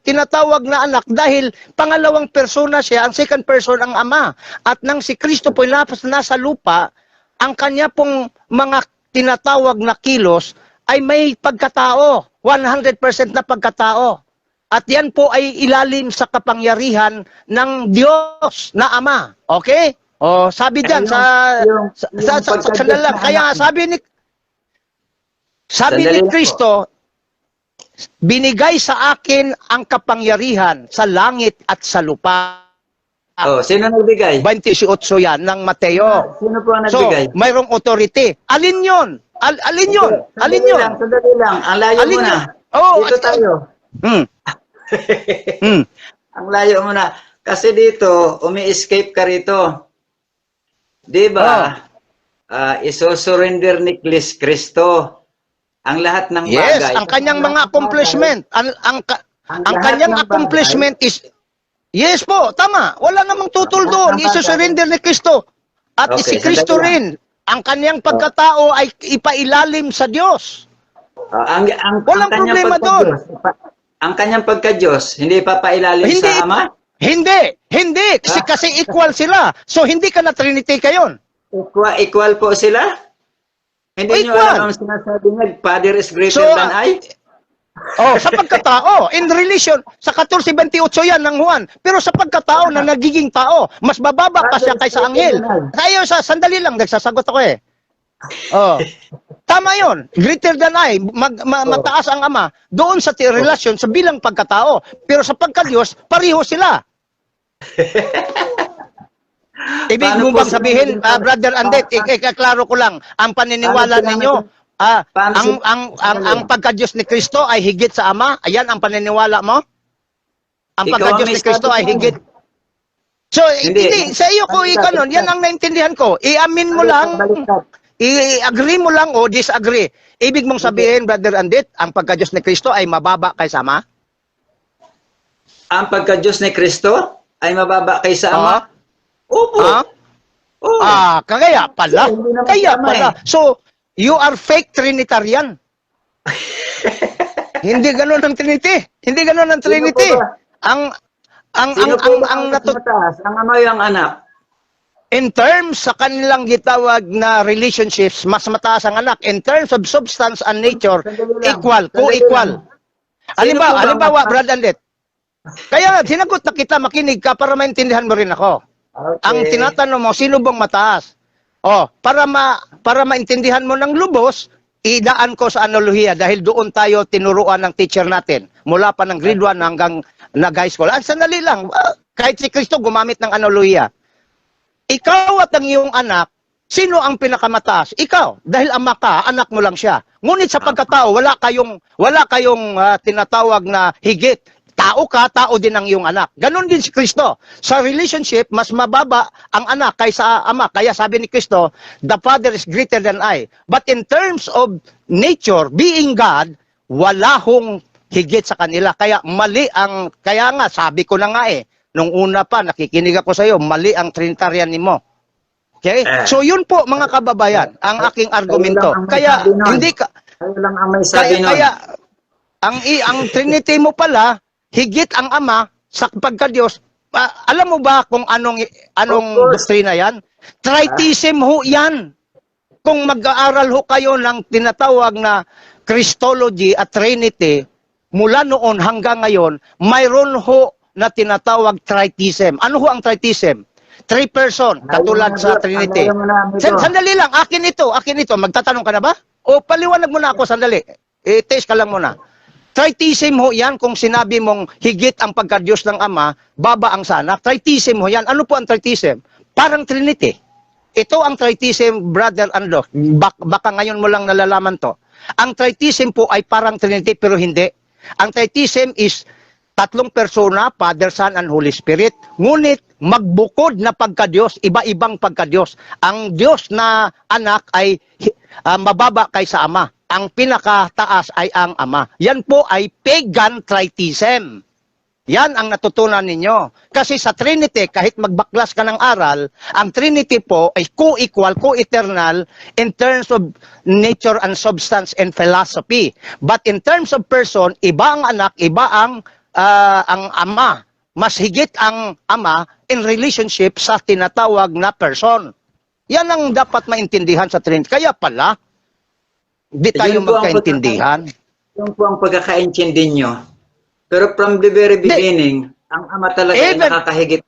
tinatawag na anak dahil pangalawang persona siya, ang second person ang ama. At nang si Kristo po nasa lupa, ang kanya pong mga tinatawag na kilos ay may pagkatao, 100% na pagkatao. At yan po ay ilalim sa kapangyarihan ng Diyos na Ama. Okay? Sabi diyan kaya sabi ni Kristo, binigay sa akin ang kapangyarihan sa langit at sa lupa. Sino nagbigay? 28 yan ng Mateo. Sino po ang nagbigay? So, mayroong authority. Alin yun? Alin yun? Alin yun? Sandali lang. Ang layo Alin mo na. yun? Dito tayo. Ang layo mo na. Kasi dito, umi-escape ka rito. Di ba? Isosurrender ni Kristo ang lahat ng Yes, bagay. ang kanyang mga accomplishment, ang lahat kanyang ng accomplishment is, yes po, tama. Wala namang tutol Ang lahat doon. ng bagay. Isusurinder ni Kristo. At Okay, si Kristo sandali rin, ang kanyang pagkatao ay ipailalim sa Diyos. Walang kanyang problema pagka-Diyos, ang kanyang pagka-Diyos, hindi papailalim Hindi. sa Ama? Hindi. Kasi equal sila. So, hindi ka na Trinity kayon. Equal po sila? Hindi nyo Equal. alam ang sinasabi niya, Father is greater So, than I? Oh, sa pagkatao, in relation, sa 14:28 yan ng Juan. Pero sa pagkatao na nagiging tao, mas bababa pa siya kaysa anghel. Tayo sandali lang, nagsasagot ako eh. Oh. Tama yon. Greater than I, mataas ang Ama doon sa relasyon sa bilang pagkatao. Pero sa pagka-Diyos, pareho sila. Ibig Paano mo po bang sabihin, Brother Andet, ikaklaro ko lang, ang paniniwala ninyo, ang pagka-Diyos ni Kristo ay higit sa Ama? Ayan ang paniniwala mo? Ang Ikaw pagka-Diyos ang ni Kristo may ay sabi mo. higit. So, hindi, sa iyo ko Baliktad, ikanon, yan ang naintindihan ko. I-amin mo lang, Baliktad. i-agree mo lang o disagree. Ibig mong sabihin, Brother Andet, ang pagka-Diyos ni Kristo ay mababa kaysa Ama? Ang pagka-Diyos ni Kristo ay mababa kaysa Ama? Opo. Ha? Oo. Kaya pala. Hindi naman Kaya tama pala. So, you are fake Trinitarian. Hindi ganoon ang Trinity. Hindi ganoon ang Trinity. Sino po ba? Sino po ba ang mataas? Ang Ama o ang Anak? In terms sa kanilang gitawag na relationships, mas mataas ang anak. In terms of substance and nature, equal, co-equal. Halimbawa, Brad Andet. Kaya sinagot na kita, makinig ka para maintindihan mo rin ako. Okay. Ang tinatanong mo, sino bang mataas? Para maintindihan mo ng lubos, idaan ko sa analohiya dahil doon tayo tinuruan ng teacher natin. Mula pa ng grade 1 hanggang nag-high school. Sandali lang, kahit si Kristo gumamit ng analohiya. Ikaw at ang iyong anak, sino ang pinakamataas? Ikaw. Dahil ama ka, anak mo lang siya. Ngunit sa pagkatao, wala kayong tinatawag na higit. Tao ka, tao din ang iyong anak. Ganon din si Kristo. Sa relationship, mas mababa ang anak kaysa ama. Kaya sabi ni Kristo, the Father is greater than I. But in terms of nature, being God, wala hong higit sa kanila. Kaya kaya nga, sabi ko na nga nung una pa, nakikinig ako sa iyo, mali ang Trinitarian mo. Okay? So yun po mga kababayan, ang aking argumento. Kaya hindi ka... Kayo lang ang may sabi nun. Kaya ang Trinity mo pala, higit ang Ama sa pagka-Diyos. Alam mo ba kung anong doktrina yan? Tritheism ho yan. Kung mag-aaral ho kayo ng tinatawag na Christology at Trinity, mula noon hanggang ngayon, mayroon ho na tinatawag tritheism. Ano ho ang tritheism? 3 person, katulad sa Trinity. Sandali lang, akin ito. Magtatanong ka na ba? O paliwanag mo na ako, sandali. Test ka lang muna. Tritheism ho yan, kung sinabi mong higit ang pagka-Diyos ng Ama, baba ang sana. Tritheism ho yan. Ano po ang tritheism? Parang Trinity. Ito ang tritheism, brother Ando. Baka ngayon mo lang nalalaman to. Ang tritheism po ay parang Trinity, pero hindi. Ang tritheism is 3 persona, Father, Son, and Holy Spirit. Ngunit magbukod na pagka-Diyos, iba-ibang pagka-Diyos. Ang Diyos na anak ay mababa kaysa Ama. Ang pinakataas ay ang Ama. Yan po ay pagan tritheism. Yan ang natutunan ninyo. Kasi sa Trinity, kahit magbaklas ka ng aral, ang Trinity po ay co-equal, co-eternal in terms of nature and substance and philosophy. But in terms of person, iba ang anak, iba ang Ama. Mas higit ang Ama in relationship sa tinatawag na person. Yan ang dapat maintindihan sa Trinity. Kaya pala, di tayo magkaintindihan. Yun po ang pagkakaintindi nyo. Pero from the very beginning, ang Ama talaga ay nakakahigit.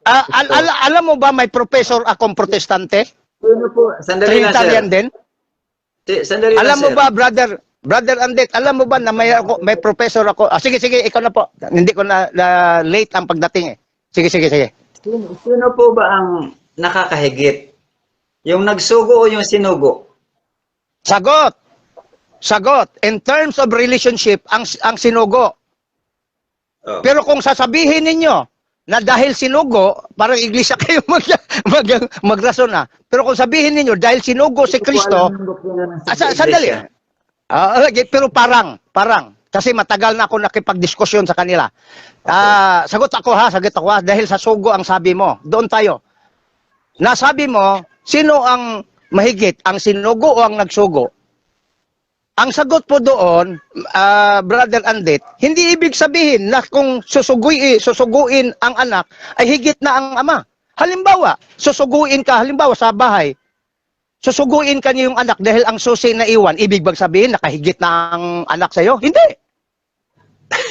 Alam mo ba may professor akong protestante? Yun po, sandali lang, sir. Trinitarian din? Sandali lang, Alam mo sir. ba, Brother Andet, alam mo ba na may professor ako? Sige, ikaw na po. Hindi ko na late ang pagdating Sige. Sino po ba ang nakakahigit? Yung nagsugo o yung sinugo? Sagot. In terms of relationship, ang sinugo. Oh. Pero kung sasabihin ninyo na dahil sinugo, parang iglesia kayo magrason na. Pero kung sabihin ninyo dahil sinugo si Kristo, sandali. Pero parang. Kasi matagal na ako nakipagdiskusyon sa kanila. Sagot ako ha, dahil sa sugo ang sabi mo. Doon tayo. Nasabi mo, sino ang mahigit? Ang sinugo o ang nagsugo? Ang sagot po doon, Brother Andit, hindi ibig sabihin na kung susuguin ang anak, ay higit na ang ama. Halimbawa, susuguin ka, halimbawa sa bahay, susuguin ka niyo yung anak dahil ang susi na iwan, ibig bang sabihin nakahigit na ang anak sa'yo? Hindi.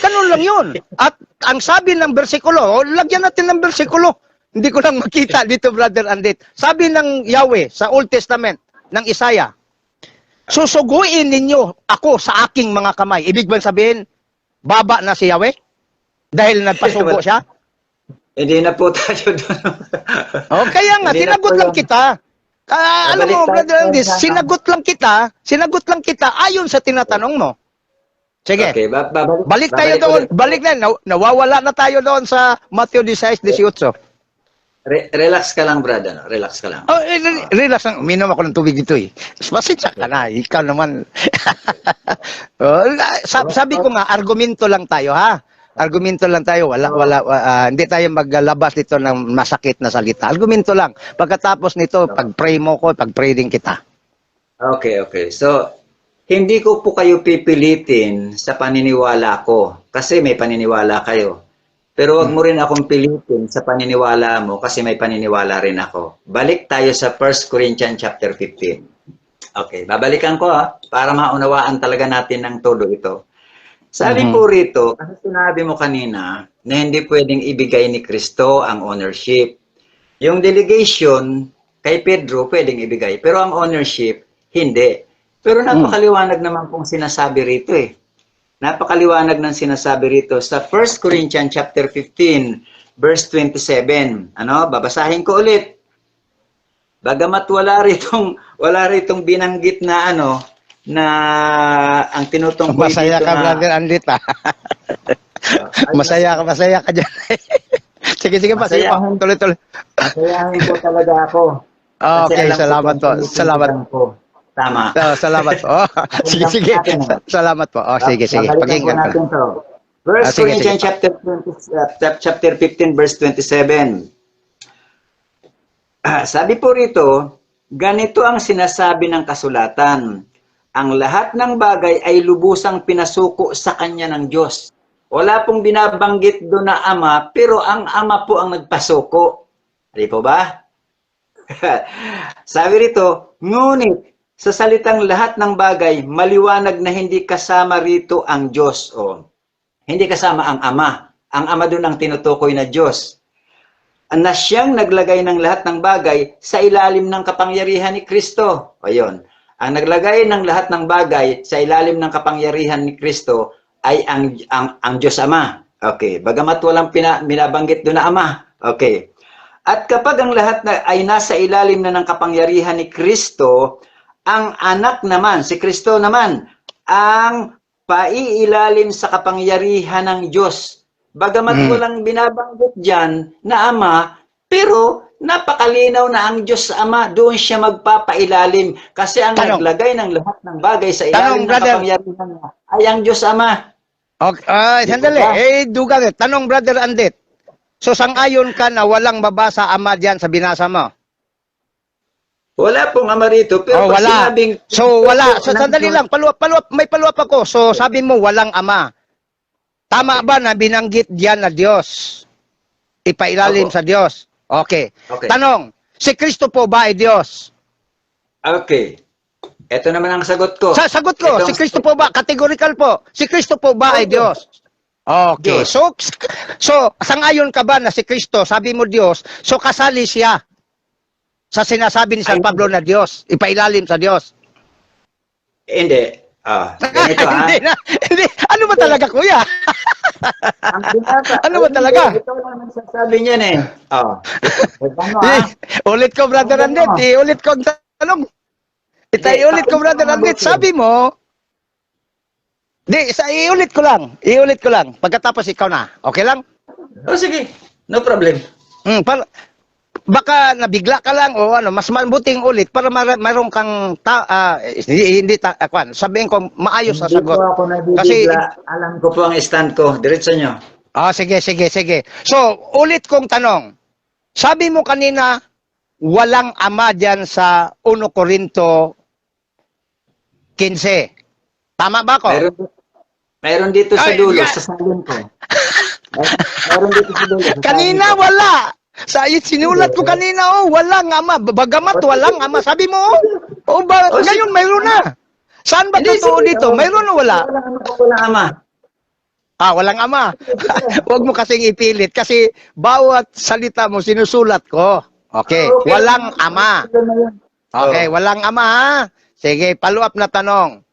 Ganun lang yun. At ang sabi ng bersikulo, lagyan natin ng bersikulo. Hindi ko lang makita dito, Brother Andit. Sabi ng Yahweh sa Old Testament, ng Isaiah, susuguin ninyo ako sa aking mga kamay. Ibig bang sabihin, baba na si Yahweh? Dahil nagpasugo siya? Hindi na po tayo doon. Kaya nga, sinagot lang kita. Alam mo, Brother Andit, sinagot lang kita ayon sa tinatanong mo. Sige. Okay, Balik tayo doon. Balik na. Nawawala na tayo doon sa Matthew 16:18. Relax ka lang, brother. Relax ka lang. Relax lang. Uminom ako ng tubig dito eh. Pasensya ka na. Ikaw naman. Sabi ko nga, argumento lang tayo ha. Argumento lang tayo. Hindi tayo maglabas dito ng masakit na salita. Argumento lang. Pagkatapos nito, pag-pray mo ko, pag-pray din kita. Okay. So, hindi ko po kayo pipilitin sa paniniwala ko kasi may paniniwala kayo. Pero wag mo rin akong pilitin sa paniniwala mo kasi may paniniwala rin ako. Balik tayo sa 1 Corinthians chapter 15. Okay, babalikan ko para maunawaan talaga natin ng todo ito. Sabi po rito, kasi sinabi mo kanina na hindi pwedeng ibigay ni Kristo ang ownership. Yung delegation kay Pedro pwedeng ibigay, pero ang ownership hindi. Pero napakaliwanag naman kung sinasabi rito eh. Napakaliwanag ng sinasabi rito sa 1 Corinthians chapter 15 verse 27. Babasahin ko ulit. Bagamat wala ritong binanggit na na ang tinutungkol Masaya dito ka, na Brother Andit masaya ka dyan. Sige, masaya pa. Tuloy. Masayahin ko talaga ako. Okay, salamat po. Salamat po. Tama. Salamat po. Sige. Salamat po. Sige. Pakinggan ko. Natin to. Verse Corinthians chapter 15 verse 27. Sabi po rito, ganito ang sinasabi ng kasulatan. Ang lahat ng bagay ay lubusang pinasuko sa kanya ng Diyos. Wala pong binabanggit doon na ama, pero ang ama po ang nagpasuko. Di po ba? Sabi rito, ngunit sa salitang lahat ng bagay, maliwanag na hindi kasama rito ang Diyos. Hindi kasama ang Ama. Ang Ama doon ang tinutukoy na Diyos. Na siyang naglagay ng lahat ng bagay sa ilalim ng kapangyarihan ni Kristo. Ayun. Ang naglagay ng lahat ng bagay sa ilalim ng kapangyarihan ni Kristo ay ang Diyos Ama. Okay. Bagamat walang binabanggit doon na Ama. Okay. At kapag ang lahat ay nasa ilalim na ng kapangyarihan ni Kristo, ang anak naman, si Kristo naman, ang paiilalim sa kapangyarihan ng Diyos. Bagamat walang binabanggit dyan na Ama, pero napakalinaw na ang Diyos Ama, doon siya magpapailalim. Kasi ang naglagay ng lahat ng bagay sa ilalim ng kapangyarihan niya ay ang Diyos Ama. Okay, sandali. Dugang. Tanong, Brother Andit. So, sang-ayon ka na walang babasa Ama dyan sa binasa mo? Wala pong Ama rito, pero wala. sinabing... So, wala. So, sandali lang. May paluap ako. So, sabi mo, walang Ama. Tama ba na binanggit diyan na Diyos? Ipailalim sa Diyos. Okay. Tanong, si Kristo po ba ay Diyos? Okay. Ito naman ang sagot ko. Sagot ko, si Kristo po ba? Categorical po. Si Kristo po ba ay Diyos? Okay. Diyos. So, sangayon ka ba na si Kristo, sabi mo Diyos, so kasali siya sa sinasabi ni San Pablo na Diyos, ipailalim sa Diyos? Hindi. Ganito Hindi. Ano ba talaga, kuya? Ano ba talaga? Ito naman sasabi niya eh. Ulit ko, Brother Andit. Ulit ko ang tanong. Ulit ko, Brother Andit. Sabi mo, iulit ko lang. Pagkatapos ikaw na. Okay lang? Sige. No problem. baka nabigla ka lang o ano, mas mabuting ulit para mayroon kang sabihin ko maayos na Hindi po sagot. ako nabibigla. Alam ko po ang stand ko. Diretso nyo. Sige. So, ulit kong tanong. Sabi mo kanina, walang ama diyan sa 1 Corinto 15. Tama ba ko? Mayroon dito sa Ay, dulo, yeah. sa salin ko. Mayroon dito sa dulo. Sa Kanina salin ko. wala. Sinulat ko kanina, walang ama. Bagamat walang ama. Sabi mo, ngayon mayroon na. Saan ba Hindi, totoo sige. dito? Mayroon o wala? Walang ama. Walang ama. Huwag mo kasing ipilit kasi bawat salita mo sinusulat ko. Okay, Okay. walang ama. Okay, walang ama ha. Sige, follow up na tanong.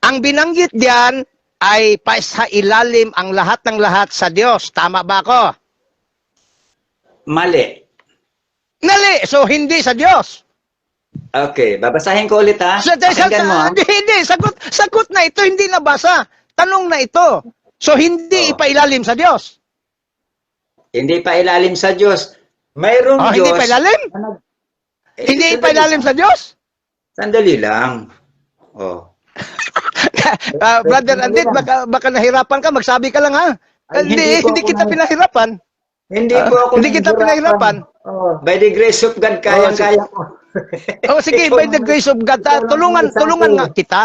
Ang binanggit diyan ay sa ilalim ang lahat ng lahat sa Diyos. Tama ba ako? Mali. Nali, so hindi sa Diyos. Okay, babasahin ko ulit ha. Pakinggan mo ha. Hindi, sagot na ito, hindi nabasa. Tanong na ito. So hindi ipailalim sa Diyos. Hindi pa ilalim sa Diyos. Mayroong Diyos. Hindi ipailalim? Hindi ipailalim sa Diyos? Sandali lang. Oh. Brother Andit, baka nahirapan ka, magsabi ka lang ha. Ay, Hindi kita pinahirapan. Hindi po ako Hindi kita pinahirapan. Oh, by the grace of God, kayang-kaya ko. Sige, by the grace of God, tulungan nga kita.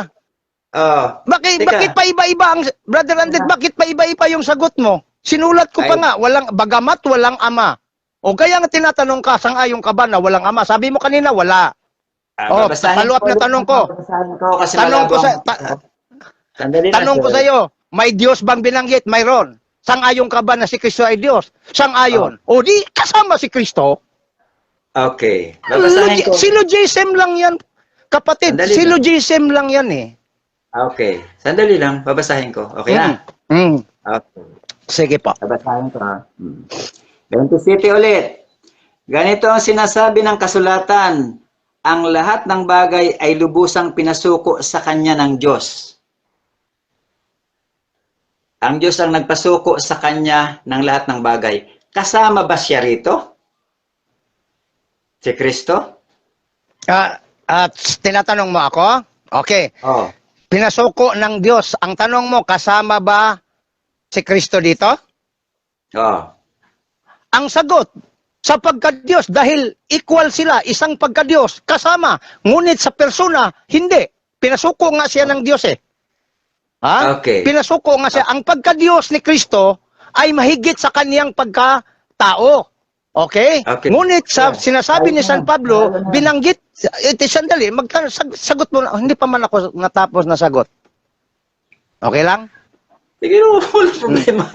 Oh. Bakit pa iba-iba ang, Brother Andit, bakit pa iba-iba yung sagot mo? Sinulat ko pa nga, bagamat walang ama. O kaya nga tinatanong ka, sang-ayon ka ba na walang ama? Sabi mo kanina, wala. Follow up na tanong ko. Tanong ko sa iyo, may Diyos bang binanggit? Mayroon. Sang-ayon ka ba na si Kristo ay Diyos? Sang-ayon. O di kasama si Kristo. Okay. Babasahin ko. Syllogism lang yan, kapatid. Sandali lang. Syllogism lang yan eh. Okay. Sandali lang. Babasahin ko. Okay na? Okay. Sige po. Babasahin ko ha. 27 ulit. Ganito ang sinasabi ng kasulatan. Ang lahat ng bagay ay lubusang pinasuko sa kanya ng Diyos. Ang Diyos ang nagpasuko sa kanya ng lahat ng bagay. Kasama ba siya rito? Si Kristo? At tinatanong mo ako? Okay. Oh. Pinasuko ng Diyos. Ang tanong mo, kasama ba si Kristo dito? Oh. Ang sagot, sapagkat Diyos, dahil equal sila, isang pagka-Diyos, kasama. Ngunit sa persona, hindi. Pinasuko nga siya ng Diyos eh. Ha? Okay. Pinasuko nga siya. Ang pagka-Diyos ni Kristo ay mahigit sa kaniyang pagka-tao. Okay? Ngunit sa sinasabi ni San Pablo, binanggit, sandali, sagot mo na, hindi pa man ako natapos na sagot. Okay lang? Sige, wala problema.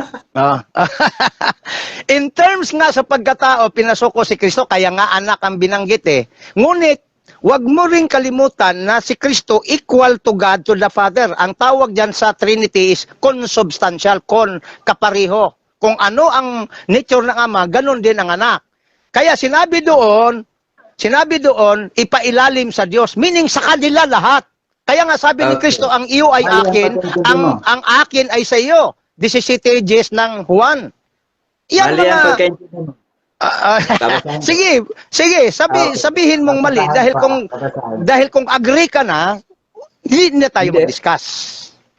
In terms nga sa pagkatao, pinasuko si Kristo, kaya nga anak ang binanggit eh. Ngunit, wag mo ring kalimutan na si Kristo equal to God, to the Father. Ang tawag dyan sa Trinity is consubstantial, kapareho. Kung ano ang nature ng Ama, ganun din ang anak. Kaya sinabi doon, ipailalim sa Diyos, meaning sa kanila lahat. Kaya nga sabi ni Kristo, ang iyo ay akin, ang akin ay sa iyo. 17 pages ng Juan. Yan mga... sige, sabihin mong mali dahil kung agree ka na, hindi na tayo mag-discuss.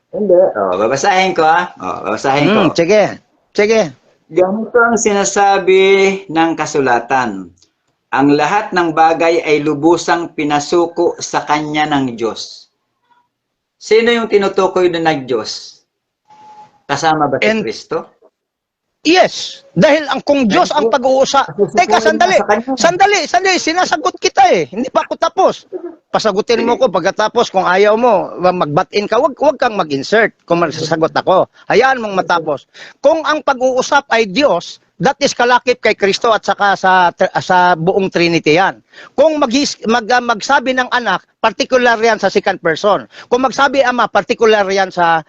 Hindi. Babasahin ko ha. Babasahin ko. Sige. Ganito ang sinasabi ng kasulatan. Ang lahat ng bagay ay lubusang pinasuko sa kanya ng Diyos. Sino yung tinutukoy na ng Diyos? Kasama ba si Kristo? Yes. Dahil kung Diyos ang pag-uusap. Teka, sandali. Sinasagot kita eh. Hindi pa ako tapos. Pasagutin mo ko pagkatapos. Kung ayaw mo, mag-butt-in ka, wag kang mag-insert kung magsasagot ako. Hayaan mong matapos. Kung ang pag-uusap ay Diyos, that is kalakip kay Kristo at saka sa buong Trinity yan. Kung magsabi ng anak, particular yan sa second person. Kung magsabi ama, particular yan sa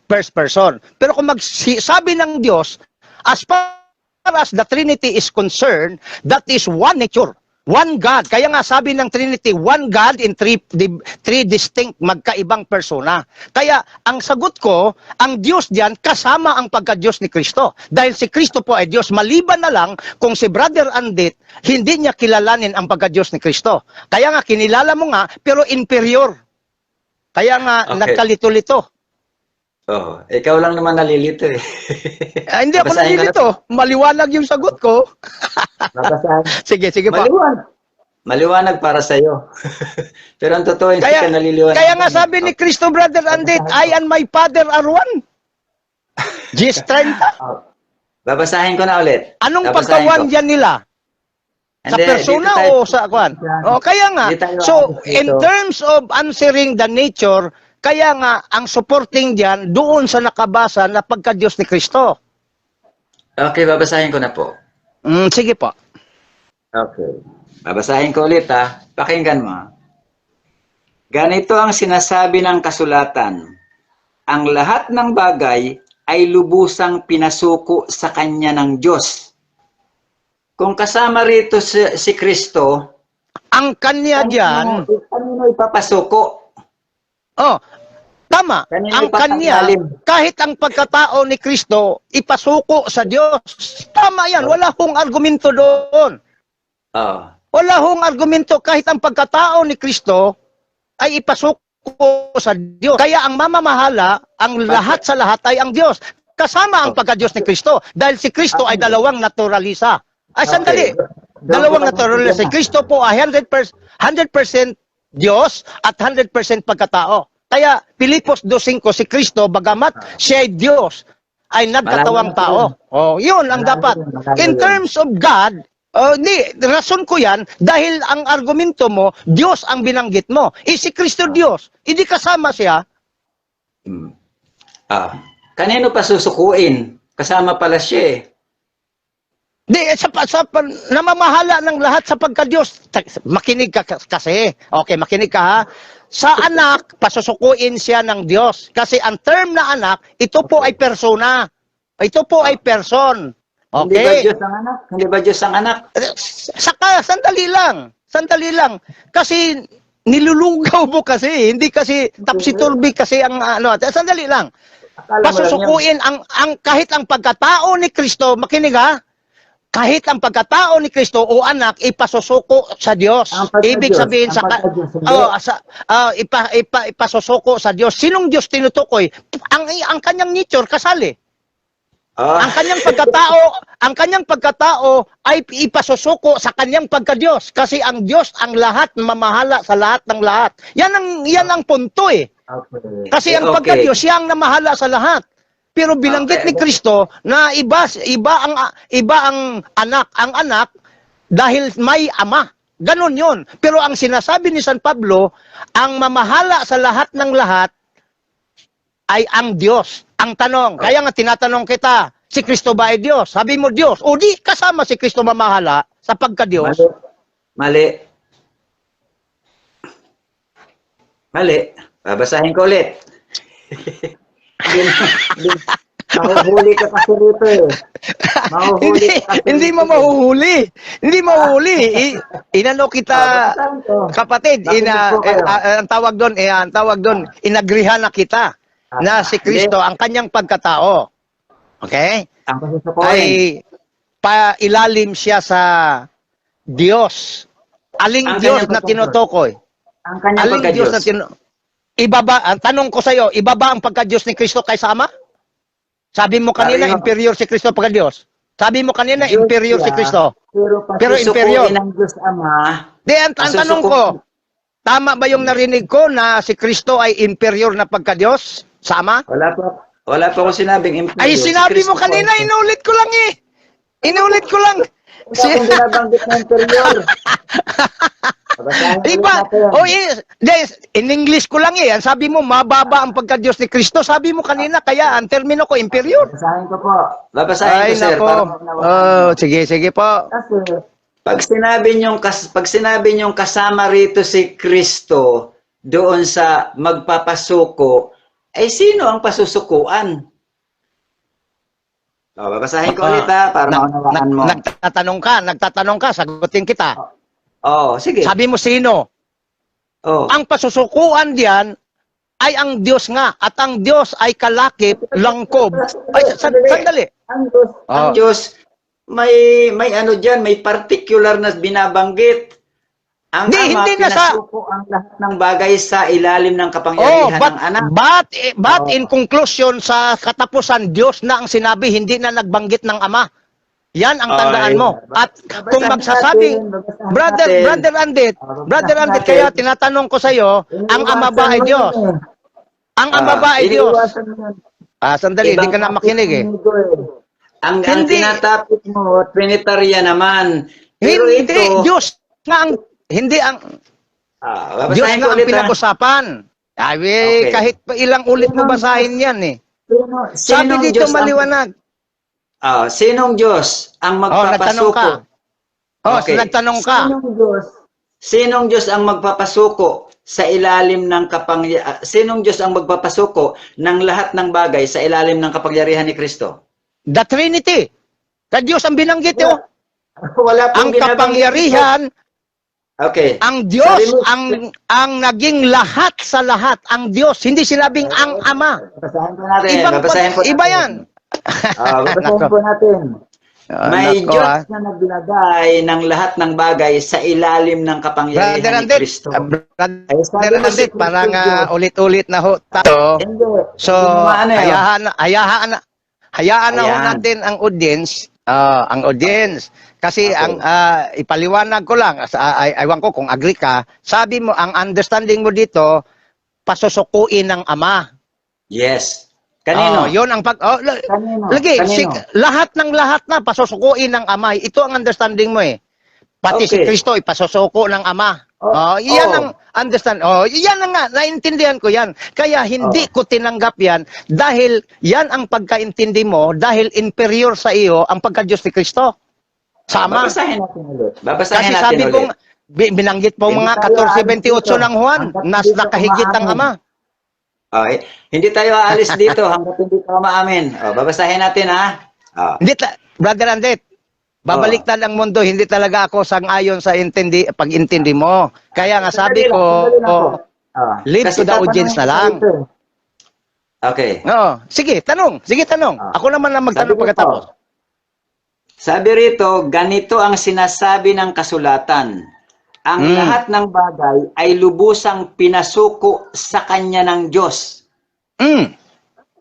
first person. Pero kung magsabi ng Diyos, as far as the Trinity is concerned, that is one nature. One God. Kaya nga sabi ng Trinity, one God in three distinct magkaibang persona. Kaya ang sagot ko, ang Diyos diyan kasama ang pagka-Diyos ni Kristo. Dahil si Kristo po ay Diyos. Maliban na lang kung si Brother Andit, hindi niya kilalanin ang pagka-Diyos ni Kristo. Kaya nga kinilala mo nga, pero inferior. Kaya nga nagkalito-lito. Oh, ikaw lang naman nalilito eh. Hindi ako Babasahin ko na nalilito. Maliwanag yung sagot ko. Babasahin. Sige pa. Maliwanag para sa iyo. Pero ang totoo, hindi ka naliliwanag. Kaya nga sabi ni Kristo, Brother Andit, I and my Father are one. Gis 30. Babasahin ko na ulit. Anong Babasahin pagkawan ko. dyan nila? Sa Hindi, persona dito tayo- o sa kwan? O, kaya nga, Dito tayo so dito. in terms of answering the nature, kaya nga, ang supporting dyan, doon sa nakabasa na pagka-Diyos ni Kristo. Okay, babasahin ko na po. Sige po. Okay. Babasahin ko ulit ha. Pakinggan mo. Ganito ang sinasabi ng kasulatan. Ang lahat ng bagay ay lubusang pinasuko sa kanya ng Diyos. Kung kasama rito si Kristo, Ang kanya dyan, kanino ipapasuko? oh, tama, Kanino ang kanya, ipapanglalim? kahit ang pagkatao ni Kristo, ipasuko sa Diyos. Tama yan, wala hong argumento doon. Oh. Wala hong argumento kahit ang pagkatao ni Kristo ay ipasuko sa Diyos. Kaya ang mamamahala, ang lahat sa lahat ay ang Diyos. Kasama ang pagka-Diyos ni Kristo. Dahil si Kristo ay dalawang naturalisa. Ay, sandali. Dalawang naturalisa. Si Kristo po ay 100% Diyos at 100% pagkatao. Kaya Pilipos 2:5, si Kristo, bagamat siya ay Diyos, ay nagkatawang tao. Oh, yun ang dapat. In terms of God, rason ko yan, dahil ang argumento mo, Diyos ang binanggit mo. Si Kristo Diyos, hindi kasama siya. Kanino pa susukuin? Kasama pala siya eh. Di, namamahala ng lahat sa pagka-Diyos. Makinig ka kasi. Okay, makinig ka ha. Sa anak, pasusukuin siya ng Diyos. Kasi ang term na anak, ito po ay persona. Ito po ay person. Hindi ba Okay? Diyos ang anak? Hindi ba Diyos ang anak? Saka, sandali lang. Sandali lang. Kasi, nilulugaw mo kasi. Hindi kasi, tapsi-turbi kasi ang ano. Sandali lang. Akala mo lang Pasusukuin ang kahit ang pagkatao ni Kristo, makinig ha, kahit ang pagkatao ni Kristo o anak, ipasusuko sa Diyos. Ang pagka-Diyos, Ibig sabihin, ang pagka-Diyos, hindi. ipasusuko sa Diyos. Sinong Diyos tinutukoy? Ang kanyang nature, kasali. Ang kanyang pagkatao ay ipasusuko sa kanyang pagka-Diyos. Kasi ang Diyos ang lahat, mamahala sa lahat ng lahat. Yan ang punto eh. Okay. Kasi ang pagka-Diyos, siya ang namahala sa lahat. Pero binanggit ni Kristo na iba ang anak. Ang anak dahil may ama. Ganon yun. Pero ang sinasabi ni San Pablo, ang mamahala sa lahat ng lahat ay ang Diyos. Ang tanong, kaya nga tinatanong kita, si Kristo ba ay Diyos? Sabi mo Diyos. O di kasama si Kristo mamahala sa pagka-Diyos. Mali. Babasahin ko ulit. Mahuhuli ka kasi rito eh. Hindi mo mahuhuli. Hindi mahuhuli. Inano kita, kapatid, ang tawag doon, inagrihan na kita na si Kristo, ang kanyang pagkatao. Okay? Ang pasusukuin. Ay pailalim siya sa Diyos. Aling Ang Diyos kanyang na tinutukoy? Ang kanyang Aling Diyos pagka-Diyos. ang tanong ko sa iyo, iba ba ang pagka-Diyos ni Kristo kaysa Ama? Sabi mo kanina, inferior si Kristo pagka-Diyos. Sabi mo kanina, Diyos inferior si siya, Kristo. Pero inferior. ng Diyos Ama. Di, ang tanong ko, tama ba yung narinig ko na si Kristo ay inferior na pagka-Diyos sa Ama? Wala pa akong sinabing inferior. Ay, sinabi mo kanina, inulit ko lang eh. Inulit ko lang. Wala akong binabanggit na inferior. Iba. In English ko lang eh. Ang sabi mo, mababa ang pagka-Diyos ni Kristo. Sabi mo kanina, kaya ang termino ko, inferior. Babasahin ko po. Babasahin ko, sir. Sige po. Kasi, pag sinabi niyong kasama rito si Kristo doon sa magpapasuko, ay sino ang pasusukuan? Babasahin ko ulit ha, para maunawaan mo. Nagtatanong ka, sagutin kita. Oh, sige. Sabi mo sino? Oh. Ang pasusukuan diyan ay ang Diyos nga. At ang Diyos ay kalakip, langkob. Ay, sandali. Ang Diyos, may ano diyan, may particular na binabanggit. Ang Ama, Hindi na sa... pinasuko ang lahat ng bagay sa ilalim ng kapangyarihan ng Anak. But in conclusion, sa katapusan, Diyos na ang sinabi, hindi na nagbanggit ng Ama. Yan ang tandaan mo. At kung magsasabing, Brother Andit, kaya tinatanong ko sa iyo, ang Ama ba ay Diyos? Ang Ama ba ay Diyos? Sandali, hindi ka na makinig eh. Ang Hindi. tinatapit mo, Trinitarian naman. Pero Hindi, ito, Diyos nga ang, hindi ang, Diyos babasahin nga ko ang ulit. pinag-usapan. Ay, Okay. kahit pa ilang ulit mo basahin yan eh. Sabi Sinong dito Diyos maliwanag. sinong Diyos ang Nagtanong ka. magpapasuko? Okay. Nagtanong ka. Sinong Diyos ang magpapasuko sa ilalim ng sinong Diyos ang magpapasuko ng lahat ng bagay sa ilalim ng kapangyarihan ni Kristo? The Trinity. Ka Diyos ang binanggit oh. Wala Ang pong kapangyarihan, Okay. ang Diyos, ang naging lahat sa lahat, ang Diyos, hindi sinabing ang Ama. Babasahin po natin. Iba yan. Babasahin po natin. May Nako, Diyos na naglagay ng lahat ng bagay sa ilalim ng kapangyarihan Brother ni Andit, Kristo. Brother Andit, parang ulit-ulit na ho tayo. Hindi. So, Hindi mo hayaan na ho Ayan. natin ang audience. Kasi Okay. ang ipaliwanag ko lang, aywan ko kung agree ka, sabi mo, ang understanding mo dito, pasusukuin ng Ama. Yes. Kanino? Yun ang Kanino? lagi, Kanino? lahat ng lahat na pasusukuin ng Ama. Ito ang understanding mo eh. Pati si Okay. Kristo ipasusuko ng Ama. Iyan ang understand. Iyan ang nga, naintindihan ko yan. Kaya hindi ko tinanggap yan dahil yan ang pagkaintindi mo dahil inferior sa iyo ang pagka-Diyos ni Kristo. Sama. Babasahin natin ulit. Babasahin Kasi natin sabi ulit. kong, binanggit po Hindi mga tayo 14:28 ng Juan, Hanggat hindi nakahigit ka ang Ama. Okay. Hindi tayo aalis dito hanggat hindi ka maamin. Babasahin natin ha. Brother Andet, babaliktad ang mundo, hindi talaga ako sang-ayon sa pag-intindi mo. Kaya nga sabi ko, leave to the audience na lang. Okay. Sige, tanong. Ako naman lang magtanong Sabi pagkatapos. Sabi rito, ganito ang sinasabi ng kasulatan. Ang lahat ng bagay ay lubusang pinasuko sa kanya ng Diyos.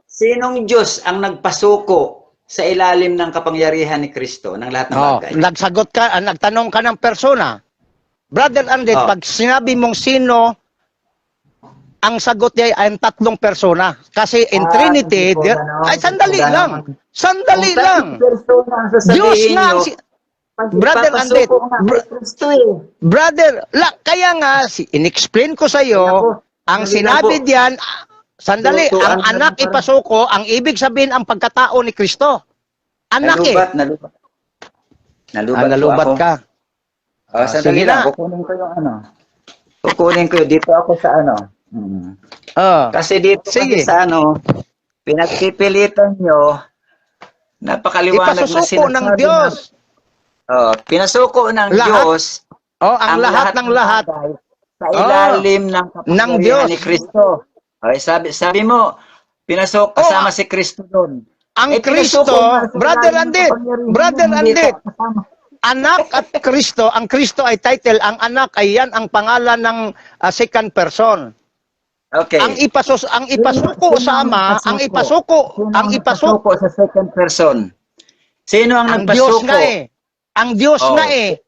Sinong Diyos ang nagpasuko sa ilalim ng kapangyarihan ni Kristo ng lahat ng bagay? Nagsagot ka, nagtanong ka ng persona. Brother Andet, pag sinabi mong sino, ang sagot niya ay ang tatlong persona. Kasi in Trinity, sandali lang. Diyos nga, Brother Andet, kaya nga, in-explain ko sa iyo, ang sinabi diyan, sandali, ang anak ipasuko, ang ibig sabihin ang pagkatao ni Kristo. Anak Nalubat ka. Sandali lang, kukunin ko yung Kukunin ko dito ako sa Kasi dito kasi sa pinagpipilitan nyo, napakaliwanag na Ipasusuko ng Diyos. Pinasuko ng Lahat. Diyos Ang lahat ng lahat sa ilalim ng kapangyarihan Diyos. ni Kristo. Okay, sabi mo, pinasok kasama si Kristo doon. Ang Kristo, Brother Andit, anak at Kristo, ang Kristo ay title, ang anak ay yan ang pangalan ng second person. Okay. Ang ipasuko sa Ama, ang ipasuko sa second person. Sino ang ang Diyos nagpasuko? nga eh. Ang Diyos nga eh.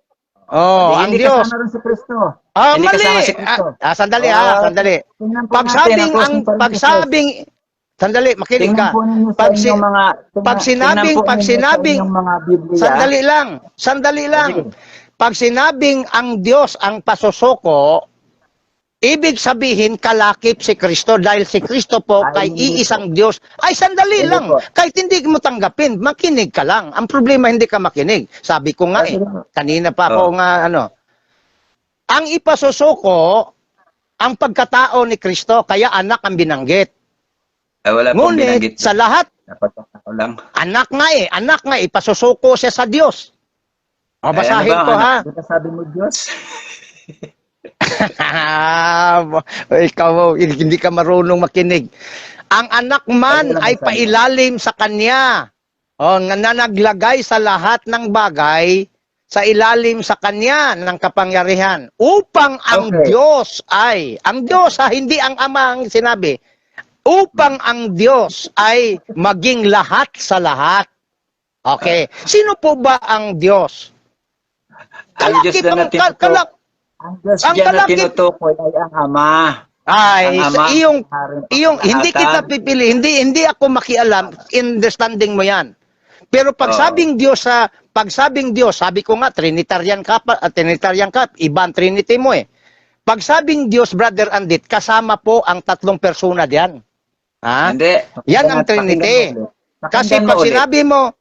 Ang Hindi Diyos. kasama rin si Kristo. Hindi Hindi kasama mali. si Kristo. Sandali sandali. Tingnan po natin ang Pagsabing, sandali, makinig ka. Pag sinabing, sandali lang. Pag sinabing ang Diyos ang pasusuko, ibig sabihin kalakip si Kristo dahil si Kristo po kay iisang Diyos. Ay, sandali lang. Kahit hindi mo tanggapin, makinig ka lang. Ang problema hindi ka makinig. Sabi ko nga kanina pa ako nga ang ipasusuko, ang pagkatao ni Kristo, kaya anak ang binanggit. Wala pong binanggit. Ngunit sa lahat, Dapat ako lang. anak nga ipasusuko siya sa Diyos. O, Ay, ano basahin ba? ko Ano, ha. ano ba sabi mo, Diyos? Ikaw, hindi ka marunong makinig. Ang anak man Ano lang ay sabi mo? pailalim sa kanya. O, na naglagay sa lahat ng bagay sa ilalim sa kanya ng kapangyarihan upang ang Okay. Diyos ay, ang Diyos ha, hindi ang Ama ang sinabi, upang ang Diyos ay maging lahat sa lahat. Okay. Sino po ba ang Diyos? Ang Diyos na tinutukoy, ang Diyos ang dyan na kalakip- tinutukoy ay ang Ama. Ay, Ang Ama, iyong haring hindi kita pangkalahatan. pipili, hindi ako makialam, understanding mo 'yan. Pero pag Oo. sabing Diyos sabi ko nga Trinitarian ka, iba ang Trinity mo eh. Pag sabing Diyos, Brother Andit, kasama po ang tatlong persona diyan. Ha? Hindi. Yan ang Trinity. Kasi pag sinabi mo,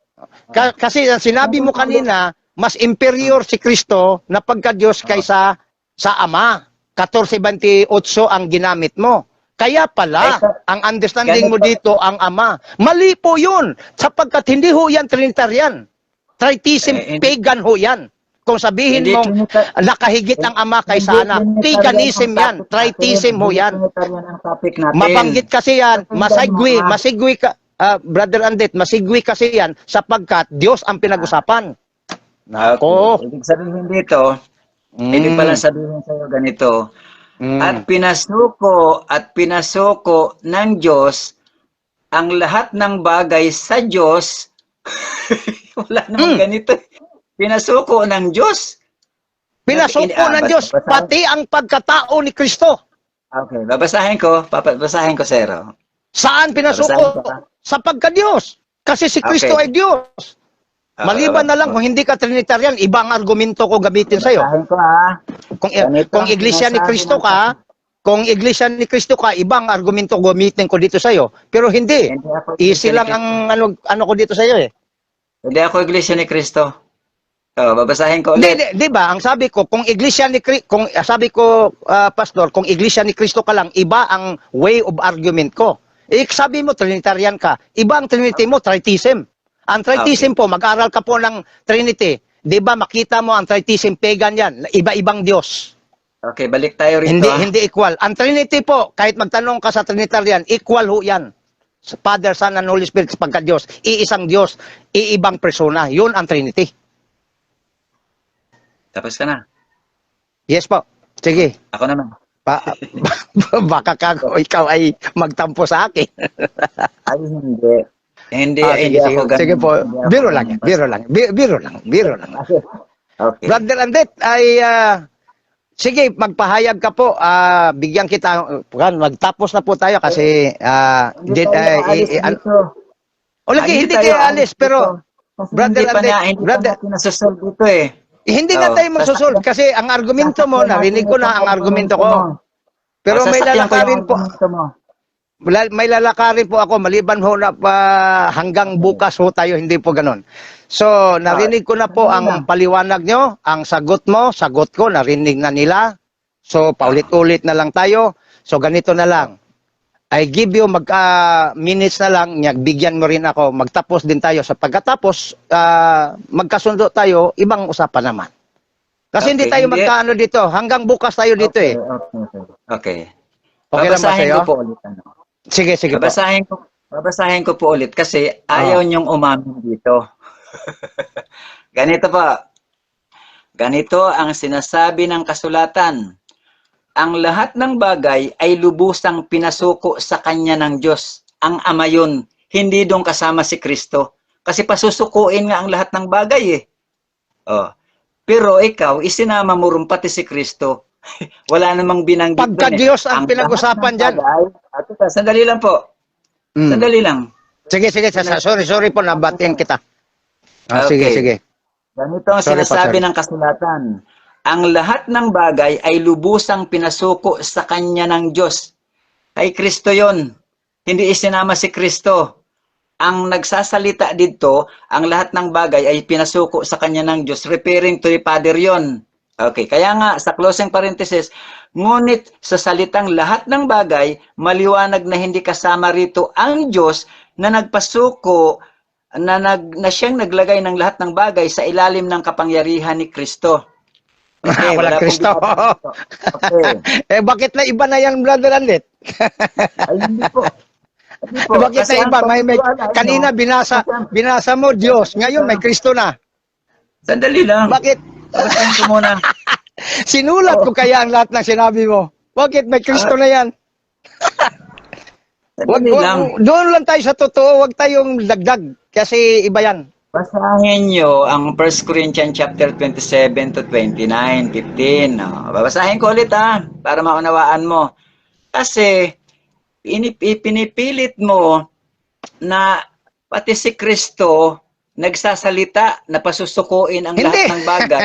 kasi ang sinabi mo kanina, mas inferior si Kristo na pagka-Diyos kaysa sa Ama. 14:28 ang ginamit mo. Kaya pala, ang understanding mo dito, ang Ama. Mali po yun, sapagkat hindi ho yan Trinitarian. Tritheism, pagan ho yan. Kung sabihin Hindi mong nakahigit ang Ama kaysa Anak, paganism yan, tritheism ho yan. Mabanggit kasi yan, masigwi ka, Brother Andit, masigwi kasi yan sapagkat Diyos ang pinag-usapan. Nako. Okay. Ibig sabihin dito, ibig pala sabihin sa'yo ganito, at pinasuko ng Diyos ang lahat ng bagay sa Diyos. Wala namang ganito. Pinasuko ng Diyos. Pinasuko ng Diyos, pati ang pagkatao ni Kristo. Okay, babasahin ko, Sero. Saan pinasuko? Sa pagka-Diyos. Kasi si Kristo Okay. ay Diyos. Maliban na lang kung hindi ka Trinitarian, ibang argumento ko gamitin sa'yo. Babasahin ko ha. Kung iglesia ni Kristo ka, ibang argumento gamitin ko dito sa'yo. Pero hindi. Hindi ako Easy iglesia lang ni ang ano ko dito sa'yo eh. Hindi ako iglesia ni Kristo. Babasahin ko ulit. Di ba? Ang sabi ko, kung iglesia ni Kristo, Pastor, kung iglesia ni Kristo ka lang, iba ang way of argument ko. Sabi mo, Trinitarian ka. Iba ang Trinity mo, Tritheism. Ang Tritheism po, mag-aral ka po ng Trinity. Di ba, makita mo ang Tritheism, pagan yan. Iba-ibang Diyos. Okay, balik tayo rito. Hindi equal. Ang Trinity po, kahit magtanong ka sa Trinitarian, equal ho yan. Sa Father, Son, and Holy Spirit, pagka-Diyos. Iisang Diyos, iibang persona. Yun ang Trinity. Tapos ka na. Yes po. Sige. Ako naman. Baka ikaw ay magtampo sa akin. Ay, hindi. Hindi, Sige, ako ganun. sige po. Hindi ako Biro lang. ganun. Biro lang. Okay. Brother Andet, ay sige, magpahayag ka po. Bigyan kita. Magtapos na po tayo kasi Hindi tayo aalis dito. hindi kayo alis pero Kasi Brother hindi pa Andet, hindi pa natin nasusol dito eh. hindi na tayo magsusolve kasi ang argumento mo, narinig ko na ang argumento ko. Pero may lalakarin po. May lalakarin po ako, maliban ho na hanggang bukas ho tayo, hindi po ganun. So, narinig ko na po ang paliwanag nyo, ang sagot mo, sagot ko, narinig na nila. So, paulit-ulit na lang tayo. So, ganito na lang. I give you minutes na lang, bigyan mo rin ako, magtapos din tayo. Sa pagkatapos, magkasundo tayo, ibang usapan naman. Kasi hindi tayo magkaano dito, hanggang bukas tayo dito eh. Okay. Okay lang ba Babasahin sa'yo? ko po ulit. Sige po. Babasahin ko po ulit kasi ayaw niyong umamin dito. Ganito po. Ganito ang sinasabi ng kasulatan. Ang lahat ng bagay ay lubusang pinasuko sa kanya ng Diyos. Ang Ama yun. Hindi doon kasama si Kristo. Kasi pasusukuin nga ang lahat ng bagay eh. Oh. Pero ikaw, isinama mo rin pati si Kristo. Wala namang binanggit doon Pagka-Diyos ang pinag-usapan dyan. Sandali lang po. Sandali lang. Sige. Sorry po, nabatian kita. Okay. Sige. Ganito ang sinasabi ng kasulatan. Ang lahat ng bagay ay lubusang pinasuko sa kanya ng Diyos. Kay Kristo yon. Hindi isinama si Kristo. Ang nagsasalita dito, ang lahat ng bagay ay pinasuko sa kanya ng Diyos. Referring to the Father yon. Okay, kaya nga sa closing parenthesis, ngunit sa salitang lahat ng bagay, maliwanag na hindi kasama rito ang Diyos na nagpasuko na siyang naglagay ng lahat ng bagay sa ilalim ng kapangyarihan ni Kristo. Okay, Wala wala pong Kristo. binabanggit po. Okay. Bakit na iba na yan, Brother Andit? Ay, hindi po. Hindi po. Bakit Kasi na ang iba? paniniwala, Kanina binasa mo Diyos, ngayon may Kristo na. Sandali lang. Bakit? Babasahin ko muna. Sinulat ko kaya ang lahat ng sinabi mo? Bakit may Kristo na yan? Sandali lang. Doon lang tayo sa totoo, wag tayong dagdag. Kasi iba yan. Basahin nyo ang 1 Corinthians chapter 27 to 29, 15. Babasahin ko ulit para maunawaan mo. Kasi pinipilit mo na pati si Kristo nagsasalita na pasusukuin ang Hindi. lahat ng bagay.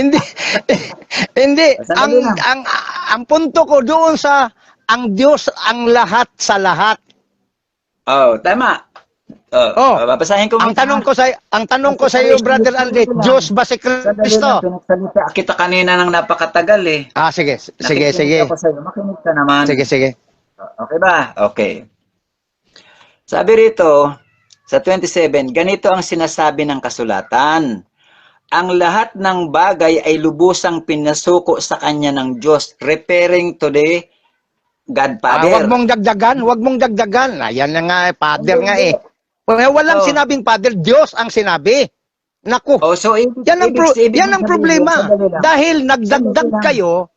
hindi. Hindi. Sandali lang. Ang punto ko doon sa ang Diyos ang lahat sa lahat. Oh, tama. Babasahin ko Ang tanong ko sa iyo, Brother Andret, Diyos ba si Kristo? Pinagsalita kita kanina ng napakatagal eh. Sige. Nakikinig ako sa'yo. Makinig ka naman. Sige. Okay ba? Okay. Sabi rito, sa 27, ganito ang sinasabi ng kasulatan. Ang lahat ng bagay ay lubusang pinasuko sa kanya ng Diyos, referring to the God Father. Wag mong dagdagan. Ayan na nga, Father nga eh. Walang sinabing Father, Diyos ang sinabi. Naku. So, Yan ang problema. Dahil nagdagdag kayo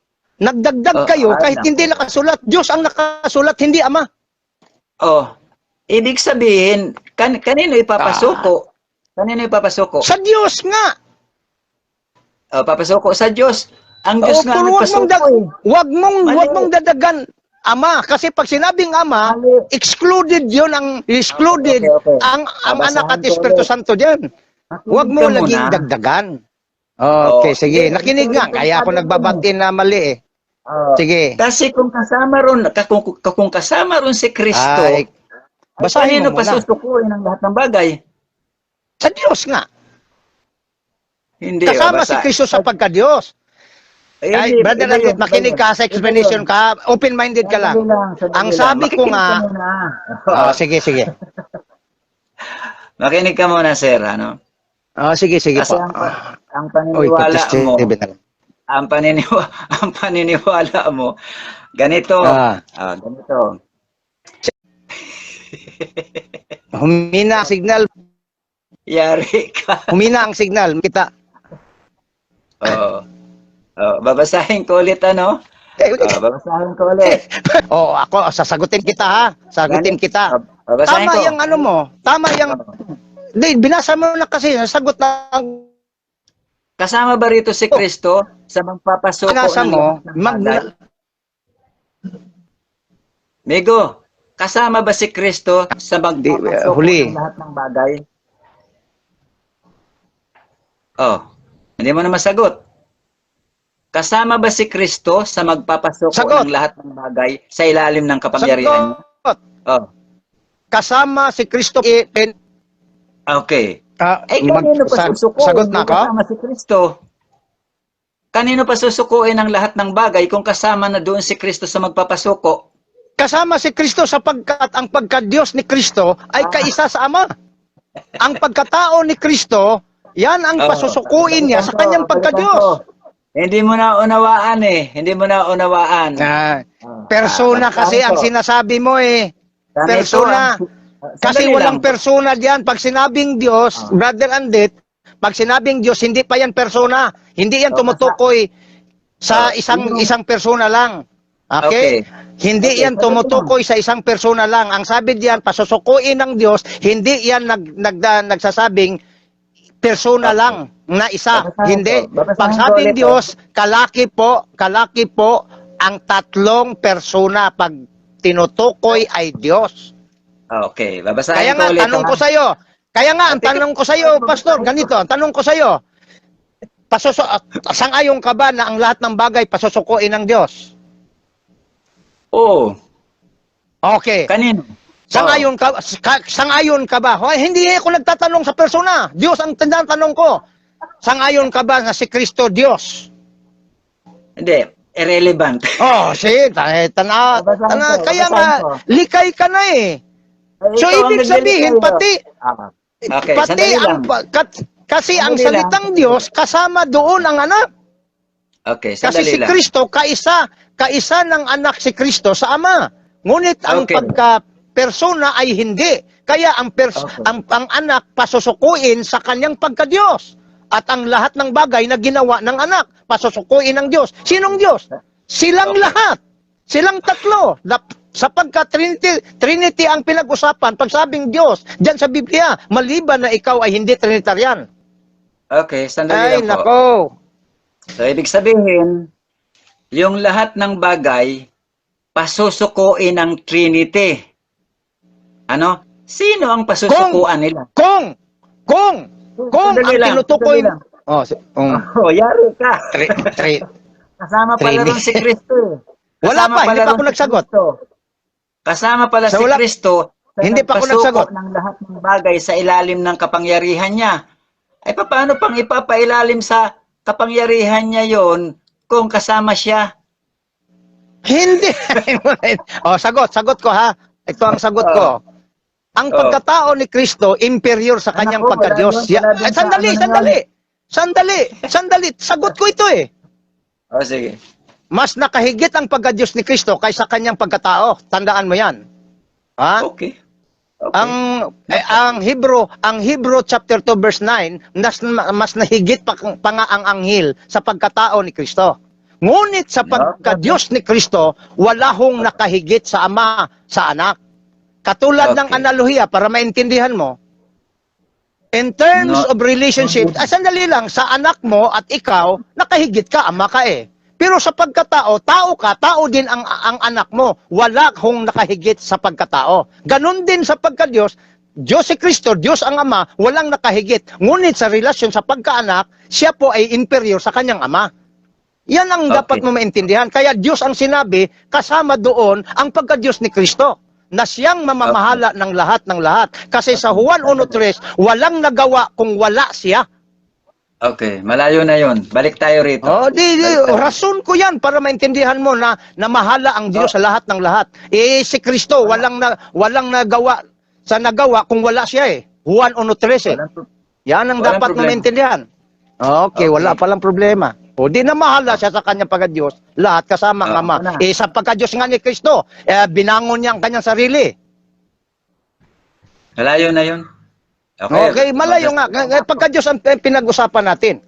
kahit hindi nakasulat. Diyos ang nakasulat, hindi Ama. Ibig sabihin, kanino ipapasuko? Kanino ipapasuko? Sa Diyos nga. Papasuko sa Diyos. Ang Diyos nga nagpasuko. Wag mong dadagan Ama, kasi pag sinabing Ama, excluded ang Anak at Espiritu Santo diyan. Huwag mo laging dagdagan. Okay, sige. Nakinig nga. Kaya ako nagbabati na mali eh. Sige. Kasi kung kasama ron si Kristo, basahin mo muna. pasusukuin ang lahat ng bagay? Sa Diyos nga. Hindi. Kasama si Kristo sa pagka-Diyos. Ay, Brother Andret, makinig ka sa explanation ka. Open-minded ka lang. Ang sabi ko nga... Sige. Makinig ka muna, sir. Ano? Sige Kasi po. ang paniniwala mo, Uy, ang paniniwala mo, ganito. Ganito. Humina ang signal. Yari ka. Humina ang signal. Kita. Babasahin ko ulit, ano? Babasahin ko ulit. Ako, sasagutin kita ha. Sagutin kita. Babasahin Tama ko. yung ano mo. Tama yung... binasa mo na kasi. Sagot lang. Kasama ba rito si Kristo sa magpapasuko Binasa mo. Migo, kasama ba si Kristo sa magpapasuko ng lahat ng bagay? Hindi mo na masagot. Kasama ba si Kristo sa magpapasuko ng lahat ng bagay sa ilalim ng kapangyarihan niya? Kasama si Kristo. Okay. Kanino pa susukuin? Sagot na ka? Kasama si Kristo. Kanino pa susukuin ang lahat ng bagay kung kasama na doon si Kristo sa magpapasuko? Kasama si Kristo sapagkat ang pagka-Diyos ni Kristo ay kaisa sa Ama. Ang pagkatao ni Kristo, yan ang pasusukuin niya sa kanyang pagka-Diyos. Hindi mo na unawaan eh. Hindi mo na unawaan. Persona kasi ang sinasabi mo eh. Persona. Kasi walang persona diyan. Pag sinabing Diyos, Brother Andret, pag sinabing Diyos, hindi pa yan persona. Hindi yan tumutukoy sa isang persona lang. Okay? Hindi yan tumutukoy sa isang persona lang. Ang sabi diyan, pasusukuin ng Diyos, hindi yan nagsasabing persona lang na isa. Hindi. Pag sabing Diyos, kalaki po ang tatlong persona pag tinutukoy ay Diyos. Okay, babasahin ko ulit. Ang tanong ko sa iyo, Pastor, ganito, ang tanong ko sa iyo, sang-ayon ka ba na ang lahat ng bagay pasusukuin ng Diyos? Oo. Okay. Kanino? Sang-ayon ka ba? Hindi ako nagtatanong sa persona. Diyos ang tinatanong ko. Sang-ayon ka ba na si Kristo Diyos? Hindi, irrelevant. Kaya nga, likay ka na eh. So, ibig sabihin, Okay, Pati sandali lang. kasi ang Sandali lang. salitang Diyos, kasama doon ang anak. Okay, Kasi sandali si lang. Kristo, kaisa ng anak si Kristo sa Ama. Ngunit ang Okay. pagka-persona ay hindi. Kaya Okay. ang anak pasusukuin sa kanyang pagka-Diyos. At ang lahat ng bagay na ginawa ng anak, pasusukuin ng Diyos. Sinong Diyos? Silang Okay. lahat. Silang tatlo. Sapagkat Trinity ang pinag-usapan, pag sabing Diyos, dyan sa Biblia, maliban na ikaw ay hindi Trinitarian. Okay, sandali Ay, lang po. nako. So, ibig sabihin, yung lahat ng bagay, pasusukuin ng Trinity. Ano? Sino ang pasusukuan nila? Kung ang Sandali lang, tinutukoy... sandali lang. Oh, Yari ka. Kasama pala Trini. rin si Kristo. Wala Kasama pa, hindi pala pa rin ako si nagsagot. Kristo. Kasama pala So, si wala- Kristo sa Hindi pa ako nagpasuko nagsagot. ng lahat ng bagay sa ilalim ng kapangyarihan niya. Ay paano pang ipapailalim sa kapangyarihan niya yon kung kasama siya? Hindi. Sagot ko ha. Ito ang sagot ko. Ang pagkatao ni Kristo, inferior sa kanyang Anak ko, pagka-Diyos. wala din sa Sandali. Sagot ko ito eh. Sige. Mas nakahigit ang pagka-Diyos ni Kristo kaysa kanyang pagkatao. Tandaan mo yan. Ha? Okay. Ang Hebrew chapter 2 verse 9, mas nahigit pa nga ang anghel sa pagkatao ni Kristo. Ngunit sa pagka-Diyos ni Kristo, wala hong nakahigit sa Ama, sa Anak. Katulad ng analohiya, para maintindihan mo, in terms of relationship, sandali lang, sa anak mo at ikaw, nakahigit ka, ama ka eh. Pero sa pagkatao, tao ka, tao din ang anak mo. Wala hong nakahigit sa pagkatao. Ganon din sa pagka-Diyos, Diyos si Kristo, Diyos ang Ama, walang nakahigit. Ngunit sa relasyon sa pagkaanak, siya po ay inferior sa kanyang ama. Yan ang dapat mo maintindihan. Kaya Diyos ang sinabi, kasama doon ang pagka-Diyos ni Kristo, na siyang mamamahala ng lahat. Kasi sa Juan 1:3, walang nagawa kung wala siya. Okay, malayo na yon. Balik tayo rito. Rason ko yan para maintindihan mo na mahala ang Diyos sa lahat ng lahat. Si Kristo, walang nagawa kung wala siya eh. Juan 1:3 eh. Yan ang Walang dapat mo problema. maintindihan. Okay, wala palang problema. O di na mahala siya sa kanyang pagka-Diyos, lahat kasama ang Ama. Sa pagka-Diyos nga ni Kristo, binangon niya ang kanyang sarili. Malayo na yon. Okay, malayo nga. Pagka-Diyos ang pinag-usapan natin.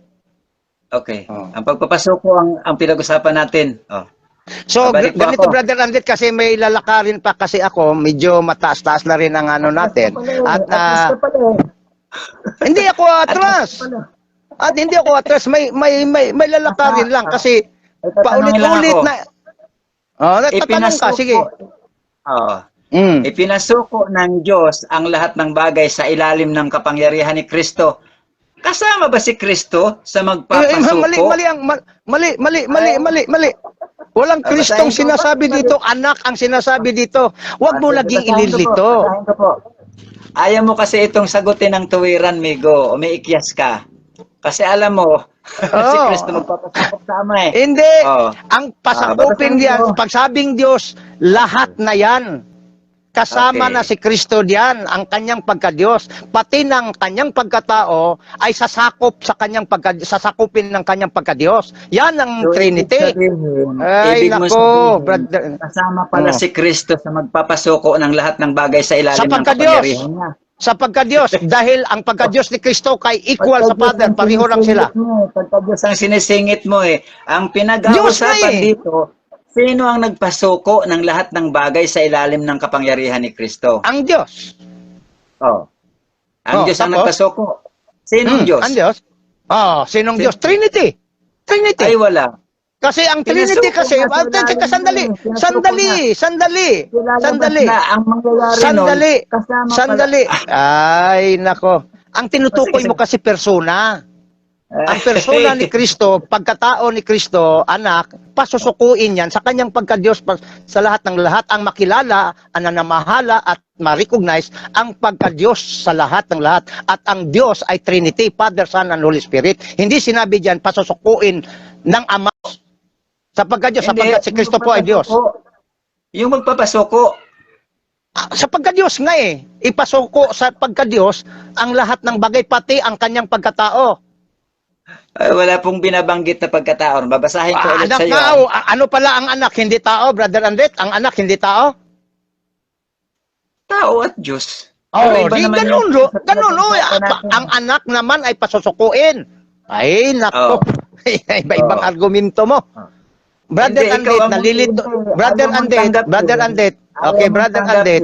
Okay. Ang pagpapasuko ang pinag-usapan natin. So, Babalik po ganito ako. Brother Andit, kasi may lalakarin pa kasi ako, medyo mataas-taas na rin ang ano natin. At hindi ako atras. At hindi ako atras, may lalakarin lang kasi paulit-ulit na. Tatanong ka, sige. Ipinasuko ng Diyos ang lahat ng bagay sa ilalim ng kapangyarihan ni Kristo. Kasama ba si Kristo sa magpapasuko? Mali. Walang Kristong sinasabi dito, anak ang sinasabi dito. Huwag mo laging inilito. Ayaw mo kasi itong sagutin ng tuwiran, Migo. Umiikyas ka. Kasi alam mo, si Kristo magpapasakop sa Ama eh. Hindi. Ang pasakupin diyan, pagsabing Diyos, lahat na yan. Kasama na si Kristo diyan, ang kanyang pagka-Diyos. Pati ng kanyang pagkatao ay sasakupin ng kanyang pagka-Diyos. Yan ang Trinity. Ay, nako, brother. Kasama pala si Kristo sa magpapasuko ng lahat ng bagay sa ilalim ng kapangyarihan niya. Sa pagka-Diyos, dahil ang pagka-Diyos ni Kristo kay equal sa Father, pareho lang sila. Pagka-Diyos ang sinisingit mo eh. Ang pinag-uusapan dito, sino ang nagpasuko ng lahat ng bagay sa ilalim ng kapangyarihan ni Kristo? Ang Diyos. Ang Diyos ang nagpasuko. Sinong Diyos? Ang Diyos? Sinong Diyos? Trinity. Ay, wala. Kasi ang Trinity kasi, sandali. Ay, nako. Ang tinutukoy mo kasi persona. Ang persona ni Kristo, pagkatao ni Kristo, anak, pasusukuin yan sa kanyang pagka-Diyos sa lahat ng lahat, ang makilala, ang nanamahala at ma-recognize ang pagka-Diyos sa lahat ng lahat. At ang Diyos ay Trinity, Father, Son, and Holy Spirit. Hindi sinabi diyan pasusukuin ng Ama sa pagka-Diyos, sapagkat si Kristo po ay Diyos. Yung magpapasuko, Sa pagkadiyos nga eh. Ipasuko sa pagkadiyos ang lahat ng bagay, pati ang kanyang pagkatao. Ay, wala pong binabanggit na pagkataon. Babasahin ko ulit Anak sa iyo. nga, ano pala ang anak, hindi tao, Brother Andet? Ang anak, hindi tao? Tao at Diyos. Oh, Pero iba di naman ganun, yung- ganun, ang anak naman ay pasusukuin. Ay, nako. Iba-ibang Oh. argumento mo. Brother Hindi, ikaw Andet, ang nalilito. hindi. Brother Ayaw mong Andet, tanggapin. Brother Andet. Ayaw Okay, mong Brother tanggapin. Andet.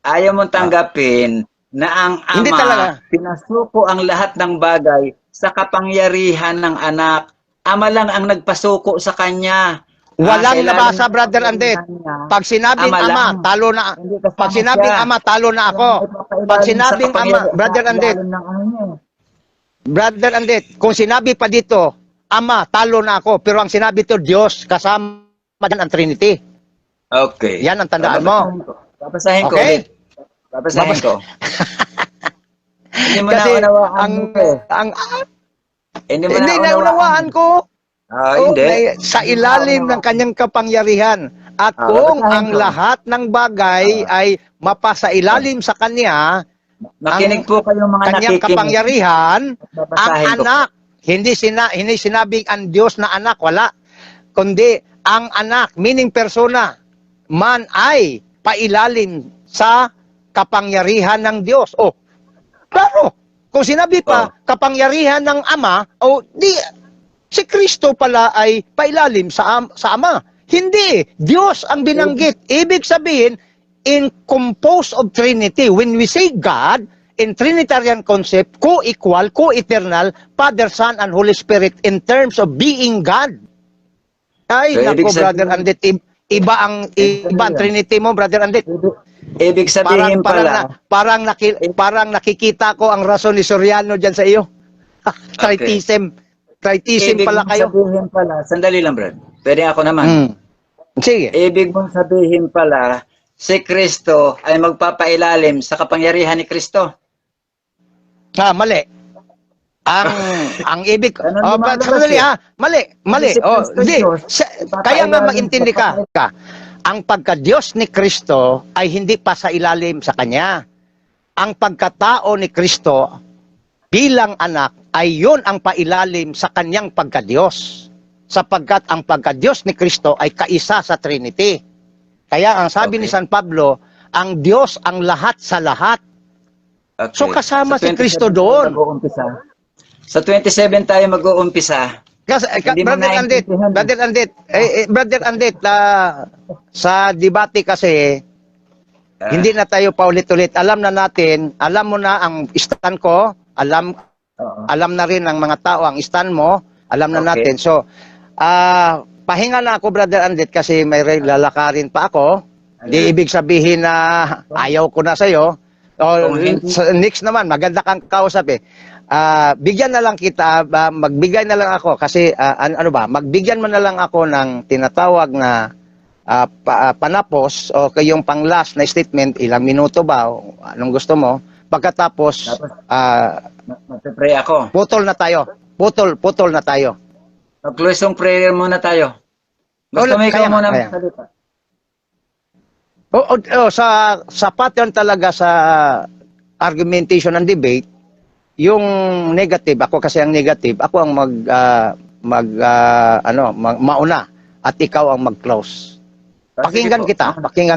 Ayaw mong tanggapin na ang Hindi ama talaga. pinasuko ang lahat ng bagay sa kapangyarihan ng anak. Ama lang ang nagpasuko sa kanya. Walang Kailangan nabasa, ng Brother Andet. kapangyarihan niya. Pag sinabing Ama ama, lang. talo na. Hindi kasama Pag sinabing siya. ama, talo na ako. Pag sinabing ama, Brother Andet, Brother Andet, kung sinabi pa dito, ama, talo na ako. Pero ang sinabi to, Diyos, kasama dyan ang Trinity. Okay. Yan ang tandaan mo. Babasahin ko Okay? ulit. Babasahin ko. Hindi mo Kasi naunawaan ang, mo eh. Hindi mo hindi naunawaan ko. Hindi. Sa ilalim ng kanyang kapangyarihan. At kung babasahin ang ko. lahat ng bagay ay mapasa ilalim sa kanya, Makinig po kayo mga kanyang nakikinig. kapangyarihan, ang Babasahin ko. anak, hindi sinabing ang Diyos na anak, wala. Kundi ang anak, meaning persona, man ay pailalim sa kapangyarihan ng Diyos. Oh, claro. Kung sinabi pa, kapangyarihan ng Ama, di, si Kristo pala ay pailalim sa Ama. Hindi. Diyos ang binanggit. Ibig sabihin, in composed of Trinity, when we say God, in Trinitarian concept, co-equal, co-eternal, Father, Son, and Holy Spirit in terms of being God. Ay, So, nako, ibig sabihin- Brother Andit, iba ang Trinity mo, Brother Andit. Ibig sabihin pala, Parang nakikita ko ang rason ni Soriano diyan sa iyo. Tritism. Tritism ibig pala mong kayo. sabihin pala, sandali lang Brad, pwede ako naman. Hmm. Sige. Ibig mong sabihin pala, si Kristo ay magpapailalim sa kapangyarihan ni Kristo. Mali. Ang ibig Ano lumalabas sandali eh? Mali. Si Kristo Hindi. Diyos, Kaya nga ipapailalim magintindi sa ka. Ang pagka-Diyos ni Kristo ay hindi pa sa ilalim sa Kanya. Ang pagkatao ni Kristo bilang anak ay yun ang pailalim sa Kanyang pagka-Diyos. Sapagkat ang pagka-Diyos ni Kristo ay kaisa sa Trinity. Kaya ang sabi ni San Pablo, ang Diyos ang lahat sa lahat. Okay. So kasama Sa si Kristo 27 doon. tayo mag-uumpisa. Sa 27 tayo mag-uumpisa. Kasi, Hindi mo naintindihan. Brother Andit, sa debate kasi, hindi na tayo paulit-ulit. Alam na natin, alam mo na ang stand ko, alam na rin ng mga tao ang stand mo, alam na natin. So, pahinga na ako, Brother Andit, kasi may lalakarin pa ako. Di ibig sabihin na ayaw ko na sa'yo. Next naman, maganda kang kausap eh. Bigyan na lang kita, magbigay na lang ako kasi magbigyan mo na lang ako ng tinatawag na panapos o kayong pang last na statement, ilang minuto ba o anong gusto mo. Pagkatapos, Magpipray ako. putol na tayo. Putol na tayo. Mag-closing prayer muna tayo. Gusto mo ikaw muna magsalita? Sa pattern talaga sa argumentation and debate, yung negative, ako kasi ang negative, ako ang mauna at ikaw ang mag-close. Pakinggan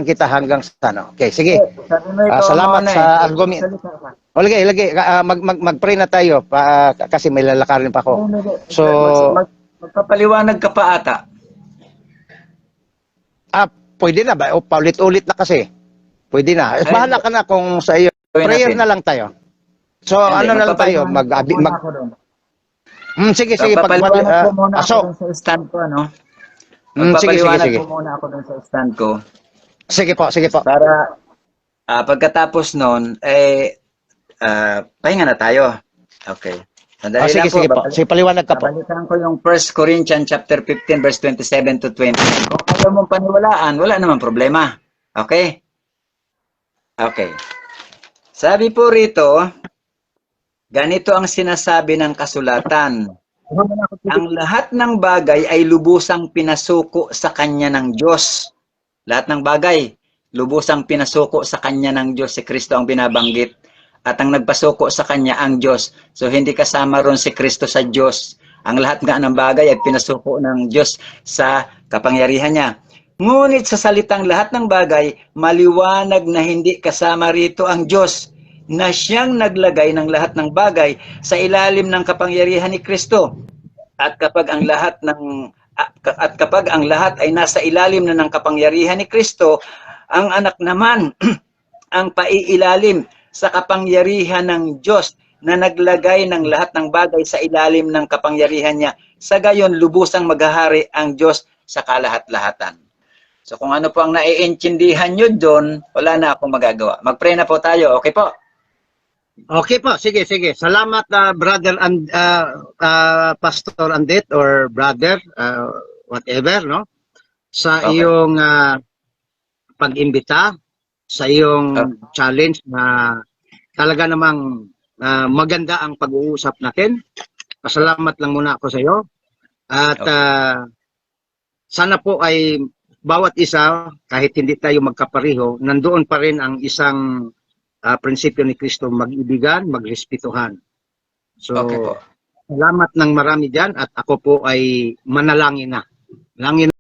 kita hanggang sa ano. Okay, sige. Salamat sa argument. Lagi, mag-pray na tayo kasi may lalakarin pa ako. So, magpapaliwanag ka pa ata. pwede na ba? O paulit-ulit na kasi. Pwede na. Bahala ka na kung sa iyo. Prayer na lang tayo. So, Hindi, ano na lang tayo? Sige. Magpapaliwanag ko muna ako dun sa stand ko, ano? Magpapaliwanag sige. ko muna ako dun sa stand ko. Sige po. Para pagkatapos nun, pahinga na tayo. Okay. Sandali lang sige po. Sige, paliwanag ka po. Babalikan ko yung 1 Corinthians chapter 15 verse 27 to 20. Kung ayaw mong paniwalaan, wala namang problema. Okay? Okay. Sabi po rito, ganito ang sinasabi ng kasulatan. Ang lahat ng bagay ay lubusang pinasuko sa kanya ng Diyos. Lahat ng bagay. lubusang pinasuko sa kanya ng Diyos, si Kristo ang binabanggit. At ang nagpasuko sa kanya ang Diyos. So hindi kasama ron si Kristo sa Diyos. Ang lahat nga ng bagay ay pinasuko ng Diyos sa kapangyarihan niya. Ngunit sa salitang lahat ng bagay, maliwanag na hindi kasama rito ang Diyos, na siyang naglagay ng lahat ng bagay sa ilalim ng kapangyarihan ni Kristo. At kapag ang lahat ay nasa ilalim na ng kapangyarihan ni Kristo, ang anak naman ang paiilalim sa kapangyarihan ng Diyos na naglagay ng lahat ng bagay sa ilalim ng kapangyarihan niya. Sa gayon, lubusang maghahari ang Diyos sa kalahat-lahatan. So kung ano po ang naiintindihan nyo doon, wala na akong magagawa. Mag-pray na po tayo, okay po? Okay po, sige, sige. Salamat, brother and Pastor Andit or brother, whatever, no? Sa Okay. iyong pag-imbita, sa iyong challenge na talaga namang maganda ang pag-uusap natin. Pasalamat lang muna ako sa iyo. At sana po ay bawat isa, kahit hindi tayo magkapareho, nandoon pa rin ang isang prinsipyo ni Kristo, mag-ibigan, magrespetuhan. So, Okay po. salamat ng marami dyan at ako po ay manalangin na. Langin